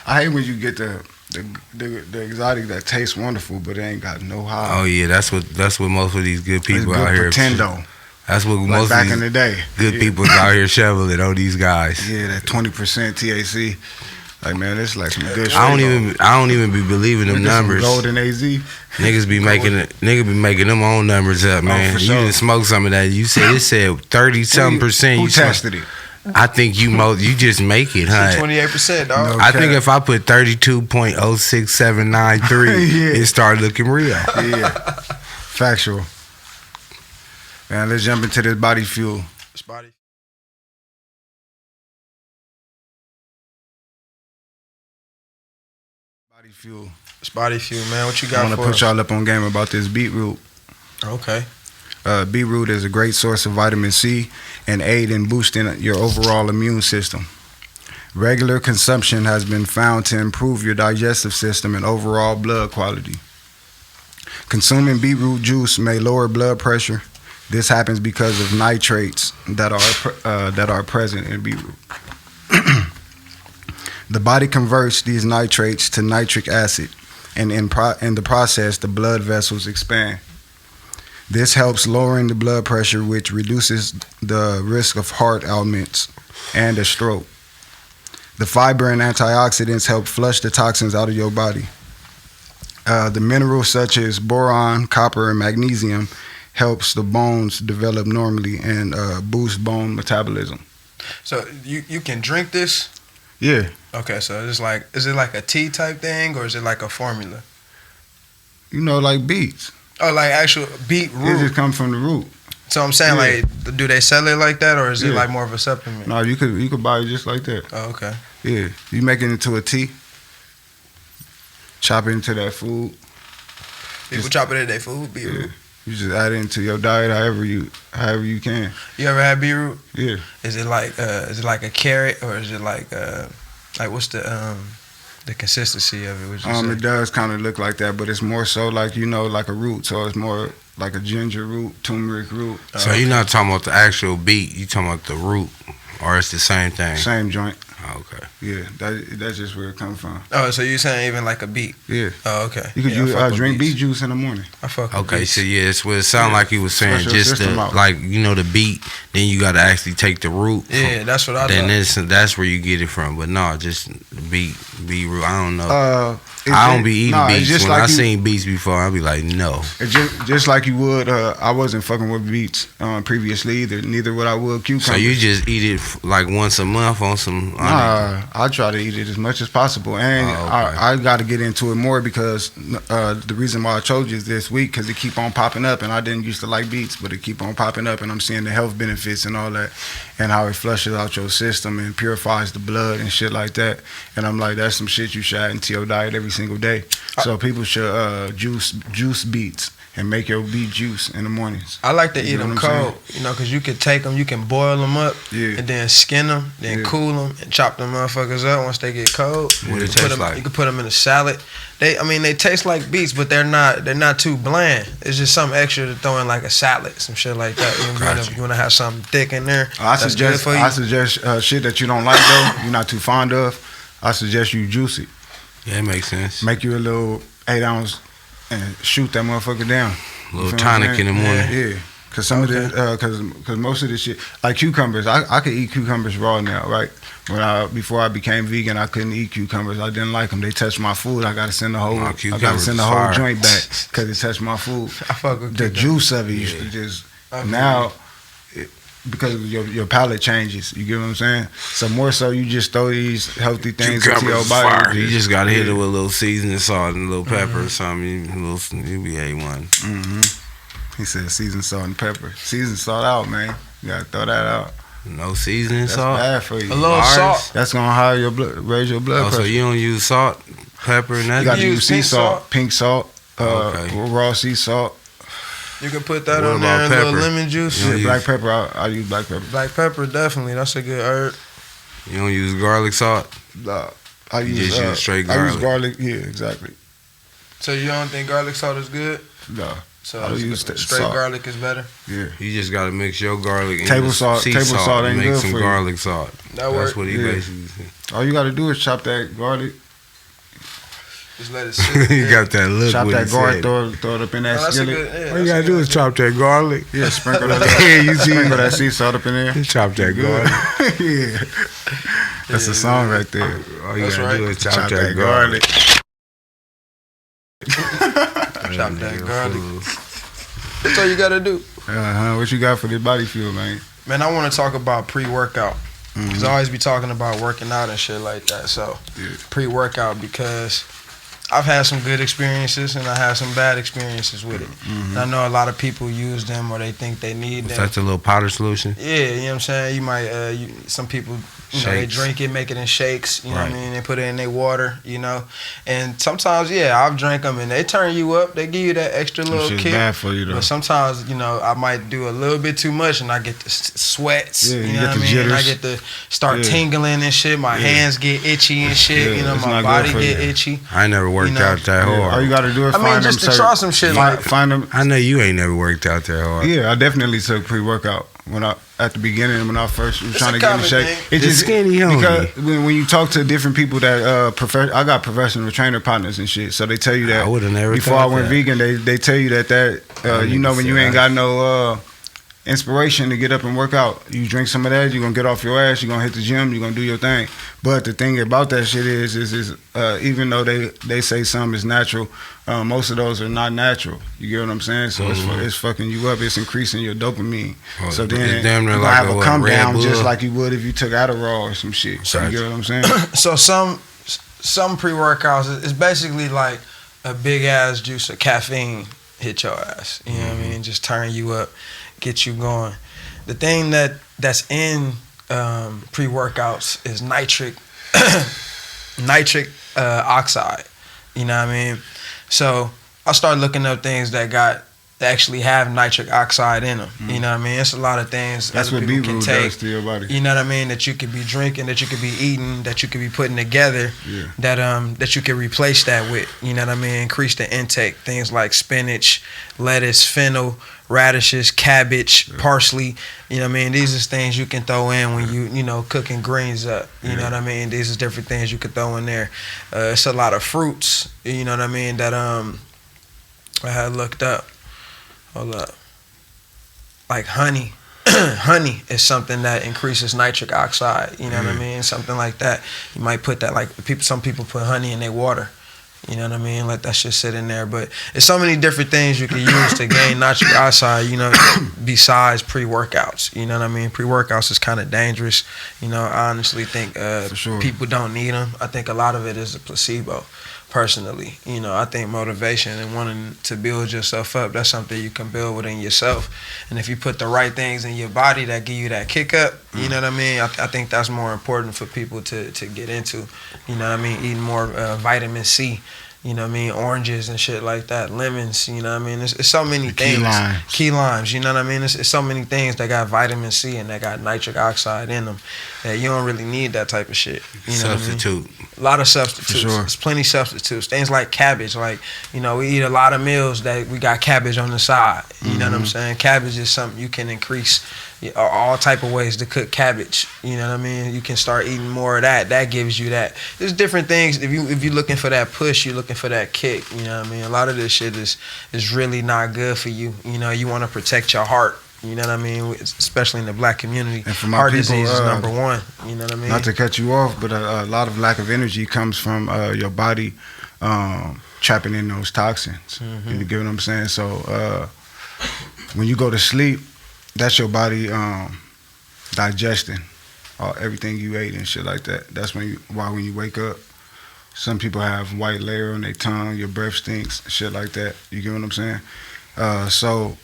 I hate when you get the the exotic that tastes wonderful, but it ain't got no high. Oh yeah, that's what most of these good people it's out here. Pretendo. That's what like most back of these in the day. good people out here shoveling on these guys. Yeah, that 20% THC. Like man, it's like some good shit. I don't even be believing them numbers. Golden AZ. Niggas be making them own numbers up, man. For You sure. didn't smoke some of that. You said it said 30-something%. Who tested it? I think you just make it, huh? 28%, dog. No. I think if I put 32.06793, Yeah. it started looking real. Yeah. Factual. Man, let's jump into this body fuel. Spotty. Body fuel. Spotty fuel, man. What you I got want to for put us? y'all up on game about this beetroot. Okay. Beetroot is a great source of vitamin C and aid in boosting your overall immune system. Regular consumption has been found to improve your digestive system and overall blood quality. Consuming beetroot juice may lower blood pressure. This happens because of nitrates that are present in beetroot. The body converts these nitrates to nitric acid, and in the process, the blood vessels expand. This helps lowering the blood pressure, which reduces the risk of heart ailments and a stroke. The fiber and antioxidants help flush the toxins out of your body. The minerals such as boron, copper, and magnesium helps the bones develop normally and boost bone metabolism. So you can drink this? Yeah. Okay, so is it like a tea type thing or is it like a formula? You know, like beets. Oh, like actual beet It root. just comes from the root. So I'm saying, Yeah. like, do they sell it like that or is it Yeah. like more of a supplement? No, you could buy it just like that. Oh, okay. Yeah. You make it into a tea. Chop it into that food. People chop it in their food, beetroot. Yeah. You just add it into your diet however you can. You ever had beetroot? Yeah. Is it like a carrot or is it like what's the consistency of it? Would you say? It does kind of look like that, but it's more so like, like a root. So it's more like a ginger root, turmeric root. So you're not talking about the actual beet, you talking about the root, or it's the same thing? Same joint. Oh, okay. Yeah, that's just where it comes from. Oh, so you're saying even like a beet? Yeah. Oh, okay. You could I fuck with drink beets. beet juice in the morning. I fuck with Okay, beets. so yeah, it's what it sounded like you was saying. Flush your Just system out. the beet, then you got to actually take the root. Yeah, that's what I Then thought. that's where you get it from. But no, just beet root. I don't know. It's I don't be eating it's beets. just When like I you- seen beets before, I be like, no. It's just like you would. I wasn't fucking with beets previously either. Neither would I would cucumbers. So you just eat it like once a month on some. Nah, I try to eat it as much as possible, and Oh, okay. I got to get into it more because the reason why I chose you this week because it keep on popping up, and I didn't used to like beets, but it keep on popping up, and I'm seeing the health benefits and all that, and how it flushes out your system and purifies the blood and shit like that, and I'm like, that's some shit you should add into your diet every single day. So people should juice beets and make your beet juice in the mornings. I like to eat know them what I'm cold, because you can take them, you can boil them up, Yeah. and then skin them, then Yeah. cool them, and chop them motherfuckers up once they get cold. What it You taste put 'em- like? You can put them in a salad. They taste like beets, but they're not too bland. It's just something extra to throw in like a salad, some shit like that. Gotcha. You wanna have something thick in there. I that's suggest good for you. shit that you don't like though, you're not too fond of. I suggest you juice it. Yeah, it makes sense. Make you a little 8 ounce and shoot that motherfucker down. A little You feel what I'm tonic saying? in the morning. Yeah, cause some of the cause most of this shit like cucumbers. I could eat cucumbers raw now, right? Before I became vegan, I couldn't eat cucumbers. I didn't like them. They touched my food. I gotta send the whole cucumbers is whole fire. joint back because it touched my food. I fuck with The cucumbers. juice of it used to just now. Because your palate changes, you get what I'm saying? So more so, you just throw these healthy things into Cucumbers your is body. fire. You just gotta hit it Yeah. with a little seasoning salt and a little pepper or something. You be A1. He said seasoned salt and pepper. Seasoned salt out, man. You gotta throw that out. No seasoning That's salt. bad for you. A little Ours? salt. That's gonna raise your blood Oh, so pressure. you don't use salt, pepper, and You that. gotta use use sea pink salt, salt? pink salt, Okay. raw sea salt. You can put that What on there about and a little pepper? lemon juice. You don't Yeah, black use- pepper. I use black pepper. Black pepper, definitely. That's a good herb. You don't use garlic salt. I You use just use straight I use garlic. garlic. Yeah, exactly. So you don't think garlic salt is good? No. So I it's use straight salt. garlic is better. Yeah. You just gotta mix your garlic and Table the salt- sea table salt and ain't make good some for you. garlic salt. That That's work. what he Yeah. basically said. All you gotta do is chop that garlic. Just let it sit. You got that look. Chop when that he garlic, said throw it up in that That's a skillet. good. Yeah, All you gotta do is chop that garlic. Yeah, sprinkle that. Yeah, you see, Sprinkle that sea salt up in there. chop that garlic. Yeah, that's a song right there. All you That's gotta right. do is chop that garlic. Chop that garlic. That's all you gotta do. What you got for this body fuel, man? Man, I want to talk about pre-workout. Cause I always be talking about working out and shit like that. So pre-workout, because I've had some good experiences and I had some bad experiences with it. And I know a lot of people use them or they think they need them. That's a little powder solution. Yeah, you know what I'm saying? You might, some people, you know, they drink it, make it in shakes, you know what I mean? They put it in their water, you know? And sometimes, I've drank them and they turn you up. They give you that extra little kick. Bad for you, though. But sometimes, you know, I might do a little bit too much and I get the sweats, Yeah, you know what I mean? And I get to start tingling and shit. My hands get itchy and shit, you know, my body get itchy. I ain't never worked out that hard. All you gotta do is just to try some shit find them. I know you ain't never worked out that hard. Yeah, I definitely took pre-workout at the beginning when I first was trying to get in shape. It's just skinny, because when you talk to different people that I got professional trainer partners and shit, so they tell you that I would have never before I went vegan, they tell you that you know, when you ain't got no inspiration to get up and work out, you drink some of that, you're gonna get off your ass, you're gonna hit the gym, you're gonna do your thing. But the thing about that shit is even though they say some is natural, most of those are not natural. You get what I'm saying? So it's fucking you up. It's increasing your dopamine. So then you're gonna have a come down just like you would if you took Adderall or some shit. So you get what I'm saying? So some pre-workouts, it's basically like a big ass juice of caffeine hit your ass. You know what I mean? Just turn you up, get you going. The thing that's in pre-workouts is nitric oxide. You know what I mean? So I started looking up things that actually have nitric oxide in them. You know what I mean? It's a lot of things that's what people can take. Does to your body. You know what I mean? That you could be drinking, that you could be eating, that you could be putting together. That you could replace that with. You know what I mean? Increase the intake. Things like spinach, lettuce, fennel, radishes, cabbage, parsley. You know what I mean? These are things you can throw in when you know, cooking greens up. You know what I mean? These are different things you could throw in there. It's a lot of fruits. You know what I mean? That I had looked up. Hold up. Like honey. Honey is something that increases nitric oxide. You know what I mean? Something like that. You might put that, like some people put honey in their water. You know what I mean? Let that shit sit in there. But there's so many different things you can use to gain nitric oxide, you know, besides pre-workouts. You know what I mean? Pre-workouts is kind of dangerous. You know, I honestly think people don't need them. I think a lot of it is a placebo. Personally, you know, I think motivation and wanting to build yourself up, that's something you can build within yourself. And if you put the right things in your body that give you that kick up, you know what I mean? I think that's more important for people to get into. You know what I mean? Eating more vitamin C, you know what I mean? Oranges and shit like that, lemons, you know what I mean? It's so many things. Key limes, you know what I mean? It's so many things that got vitamin C and that got nitric oxide in them that you don't really need that type of shit. You know Substitute. What I mean? A lot of substitutes. There's plenty of substitutes. Things like cabbage. Like, you know, we eat a lot of meals that we got cabbage on the side. You know what I'm saying? Cabbage is something you can increase all type of ways to cook cabbage. You know what I mean? You can start eating more of that. That gives you that. There's different things. If you're looking for that push, you're looking for that kick. You know what I mean? A lot of this shit is really not good for you. You know, you want to protect your heart. You know what I mean? Especially in the black community. And for my heart people, disease is number one. You know what I mean? Not to cut you off, but a lot of lack of energy comes from your body trapping in those toxins. You get what I'm saying? So when you go to sleep, that's your body digesting everything you ate and shit like that. That's when you wake up, some people have white layer on their tongue, your breath stinks, shit like that. You get what I'm saying? So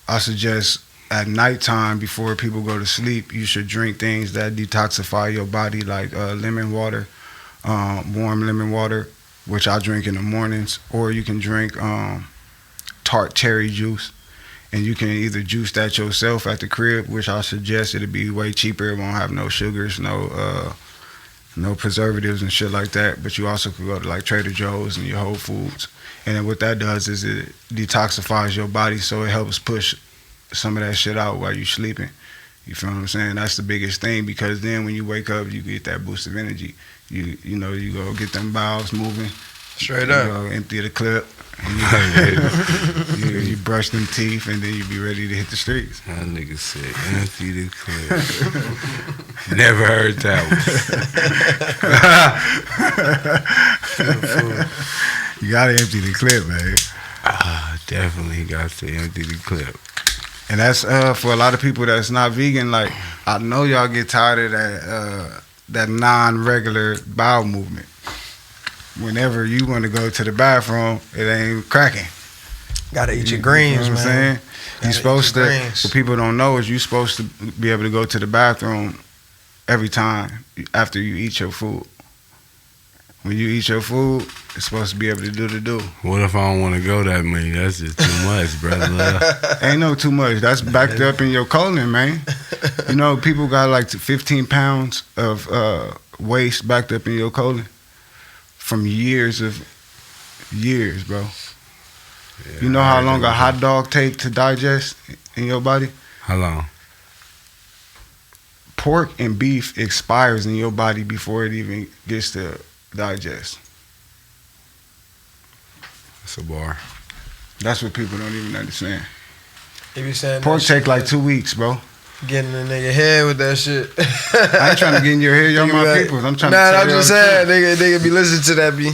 I suggest at nighttime, before people go to sleep, you should drink things that detoxify your body, like lemon water, warm lemon water, which I drink in the mornings, or you can drink tart cherry juice, and you can either juice that yourself at the crib, which I suggest. It'll be way cheaper. It won't have no sugars, no preservatives and shit like that. But you also could go to like Trader Joe's and your Whole Foods, and then what that does is it detoxifies your body, so it helps push some of that shit out while you're sleeping. You feel what I'm saying? That's the biggest thing, because then when you wake up, you get that boost of energy. You know, you go get them bowels moving, Straight up. Empty the clip. You brush them teeth and then you be ready to hit the streets. That nigga said empty the clip. Never heard that one. You gotta empty the clip, man. Definitely got to empty the clip. And that's for a lot of people that's not vegan. Like, I know y'all get tired of that non-regular bowel movement. Whenever you want to go to the bathroom, it ain't cracking. Gotta eat your greens, you know what man. I'm saying? You're supposed to, what people don't know is you're supposed to be able to go to the bathroom every time after you eat your food. When you eat your food, it's supposed to be able to do the do. What if I don't want to go that many? That's just too much, brother. Ain't no too much. That's backed up in your colon, man. You know, people got like 15 pounds of waste backed up in your colon from years, bro. Yeah, You know how long a hot dog take to digest in your body? How long? Pork and beef expires in your body before it even gets to digest. That's a bar. That's what people don't even understand. He be saying pork take like 2 weeks, bro. Getting in the nigga head with that shit. I ain't trying to get in your head, y'all my people. I'm trying to I'm just saying, nigga be listening to that be.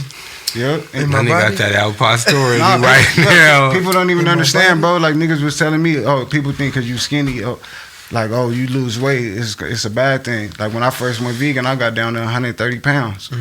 Yep. And my got that Alpine story right now. People don't even understand, bro. Like niggas was telling me, oh, people think because you skinny, like, oh, you lose weight, it's a bad thing. Like when I first went vegan, I got down to 130 pounds.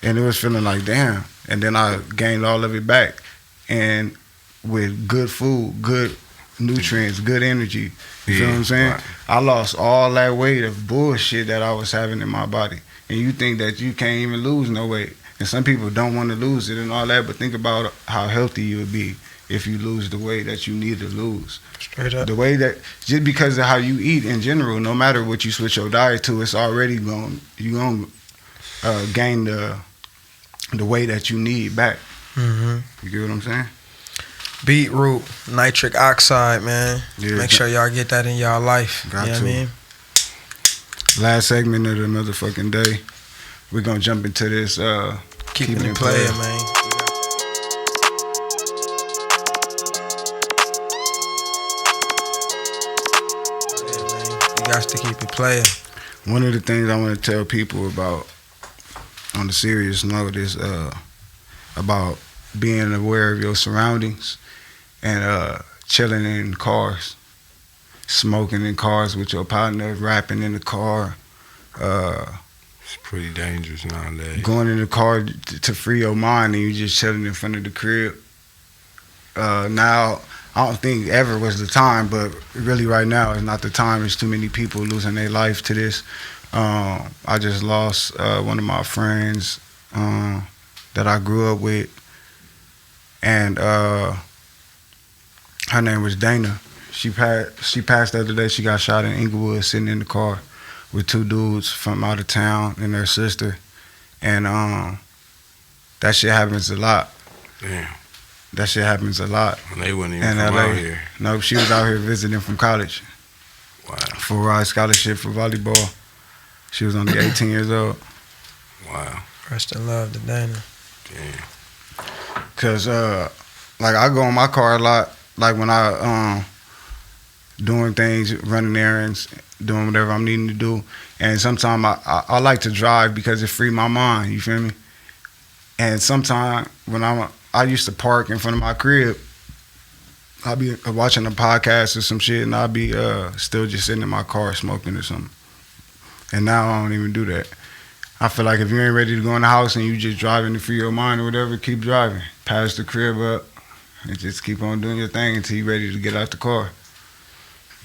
And it was feeling like, damn. And then I gained all of it back. And with good food, good nutrients, good energy. You feel what I'm saying? Right. I lost all that weight of bullshit that I was having in my body. And you think that you can't even lose no weight. And some people don't want to lose it and all that, but think about how healthy you would be if you lose the weight that you need to lose. Straight up. The way that, just because of how you eat in general, no matter what you switch your diet to, it's already going to gain the weight that you need back. You get what I'm saying? Beetroot, nitric oxide, man. Yeah, make sure y'all get that in y'all life. Got you know to. what I mean? Last segment of the motherfucking day. We're going to jump into this Keeping it playing, man. You got to keep it playing. One of the things I want to tell people about, on the serious note, is about being aware of your surroundings and chilling in cars, smoking in cars with your partner, rapping in the car. It's pretty dangerous nowadays. Going in the car to free your mind and you just chilling in front of the crib. Now, I don't think ever was the time, but really right now is not the time. There's too many people losing their life to this. I just lost one of my friends that I grew up with. And her name was Dana. She passed the other day. She got shot in Inglewood, sitting in the car with two dudes from out of town and their sister. And that shit happens a lot. Damn. That shit happens a lot. And they wouldn't even come out here. No, she was out here visiting from college. Wow. For a ride scholarship for volleyball. She was only 18 years old. Wow. Rest in love to Dana. Damn. Cause like I go in my car a lot, like when I doing things, running errands, doing whatever I'm needing to do, and sometimes I like to drive because it free my mind. You feel me? And sometimes when I used to park in front of my crib, I'll be watching a podcast or some shit, and I'll be still just sitting in my car smoking or something. And now I don't even do that. I feel like if you ain't ready to go in the house and you just driving to free your mind or whatever, keep driving. Pass the crib up and just keep on doing your thing until you're ready to get out the car.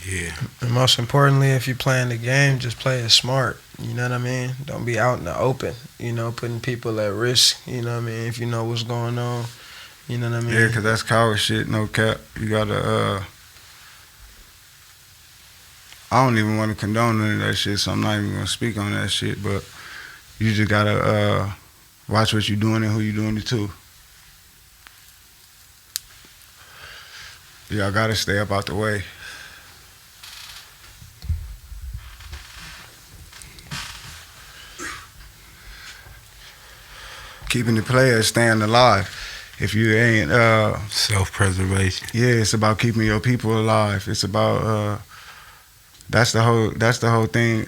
Yeah. And most importantly, if you're playing the game, just play it smart. You know what I mean? Don't be out in the open, you know, putting people at risk, you know what I mean, if you know what's going on. You know what I mean? Yeah, because that's coward shit, no cap. You gotta, I don't even want to condone none of that shit, so I'm not even going to speak on that shit, but you just gotta watch what you're doing and who you're doing it to. Y'all gotta stay up out the way. keeping the players staying alive. If you ain't self-preservation. Yeah, it's about keeping your people alive. It's about that's the whole thing.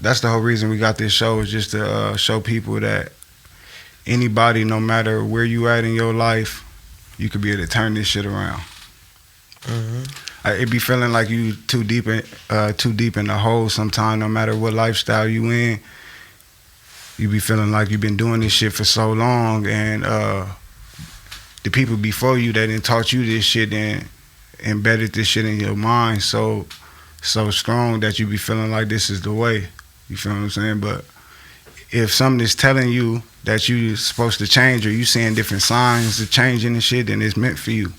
That's the whole reason we got this show, is just to show people that anybody, no matter where you at in your life, you could be able to turn this shit around. It be feeling like you too deep in the hole sometime. No matter what lifestyle you in, you be feeling like you've been doing this shit for so long, and the people before you that done taught you this shit and embedded this shit in your mind so strong that you be feeling like this is the way. You feel what I'm saying? But if something is telling you that you're supposed to change, or you seeing different signs of changing and shit, then it's meant for you.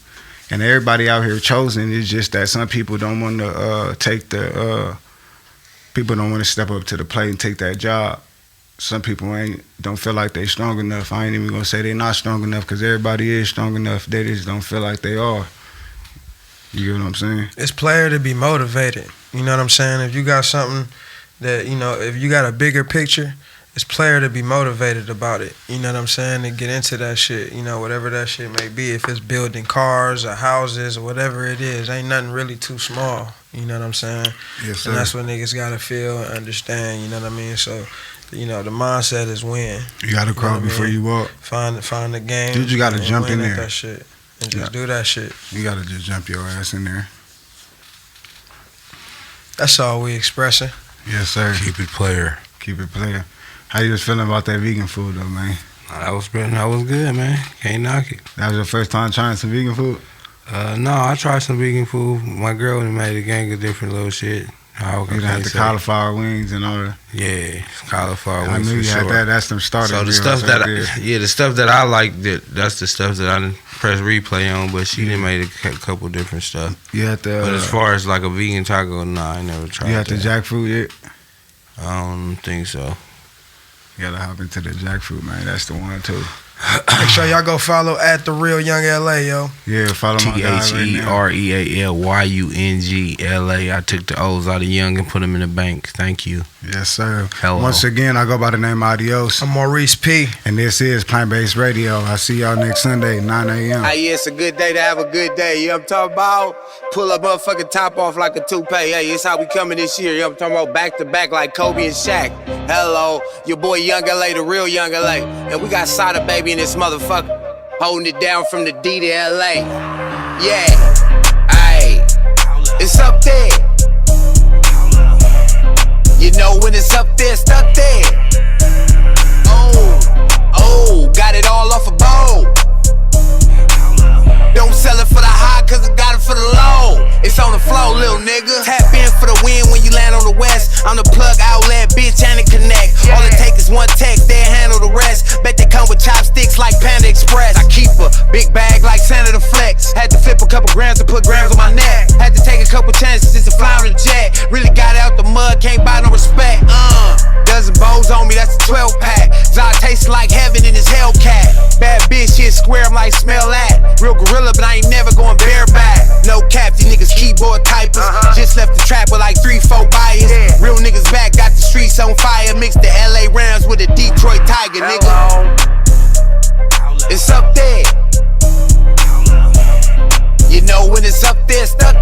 And everybody out here chosen. It's just that some people don't want to people don't want to step up to the plate and take that job. Some people don't feel like they strong enough. I ain't even gonna say they're not strong enough, because everybody is strong enough. They just don't feel like they are. You get what I'm saying? It's player to be motivated. You know what I'm saying? If you got something that, if you got a bigger picture, it's player to be motivated about it. You know what I'm saying? To get into that shit, whatever that shit may be. If it's building cars or houses or whatever it is, ain't nothing really too small. You know what I'm saying? Yes, sir. And that's what niggas gotta feel and understand. You know what I mean? So, the mindset is win. You gotta crawl before you walk. Find the game. Dude, you gotta jump in there. That shit and just do that shit. You gotta just jump your ass in there. That's all we expressing. Yes, sir. Keep it player. Keep it player. How you was feeling about that vegan food though, man? That was good, man. Can't knock it. That was your first time trying some vegan food? No, I tried some vegan food. My girl made a gang of different little shit. You had the cauliflower wings and all that. Yeah, cauliflower wings. I knew you had that. That's them starter. So the stuff the stuff that I like, that's the stuff that I didn't press replay on. But she done made a couple different stuff. You had the. But as far as like a vegan taco, nah, I never tried. You had the jackfruit yet? I don't think so. You gotta hop into the jackfruit, man. That's the one too. Make sure y'all go follow at the Real Yung L.A, yo. Yeah, follow my guy right TheRealYungLA. I took the O's out of Young and put them in the bank. Thank you. Yes, sir. Hello. Once again, I go by the name Adios. I'm Maurice P. And this is Plant-Based Radio. I'll see y'all next Sunday, 9 a.m. Hey, it's a good day to have a good day. You know what I'm talking about? Pull a motherfucking top off like a toupee. Hey, it's how we coming this year. You know what I'm talking about? Back to back like Kobe and Shaq. Hello, your boy Yung L.A, the Real Yung L.A. And we got Sada Baby in this motherfucker. Holding it down from the D to L.A. Yeah, ayy, it's up there. You know when it's up there, stuck there. Oh, got it all off a bowl. Don't sell it for the high, cause I got it for the low. It's on the flow, little nigga. Tap in for the win when you land on the west. I'm the plug outlet, bitch, and it connect. All it take is one text, they'll handle the rest. Bet they come with chopsticks like Panda Express. I keep a big bag like Santa the Flex. Had to flip a couple grams to put grams on my neck. Had to take a couple chances just to fly on the jet. Really got out the mud, can't buy no respect. Dozen bows on me, that's a 12-pack. Zod tastes like heaven in his Hellcat. Bad bitch, shit square, I'm like, smell that. Real gorilla, but I ain't never going bareback. No cap, these niggas keyboard typers. Just left the trap with like 3-4 buyers. Real niggas back, got the streets on fire. Mixed the LA Rams with a Detroit Tiger, nigga. It's up there. You know when it's up there, stuck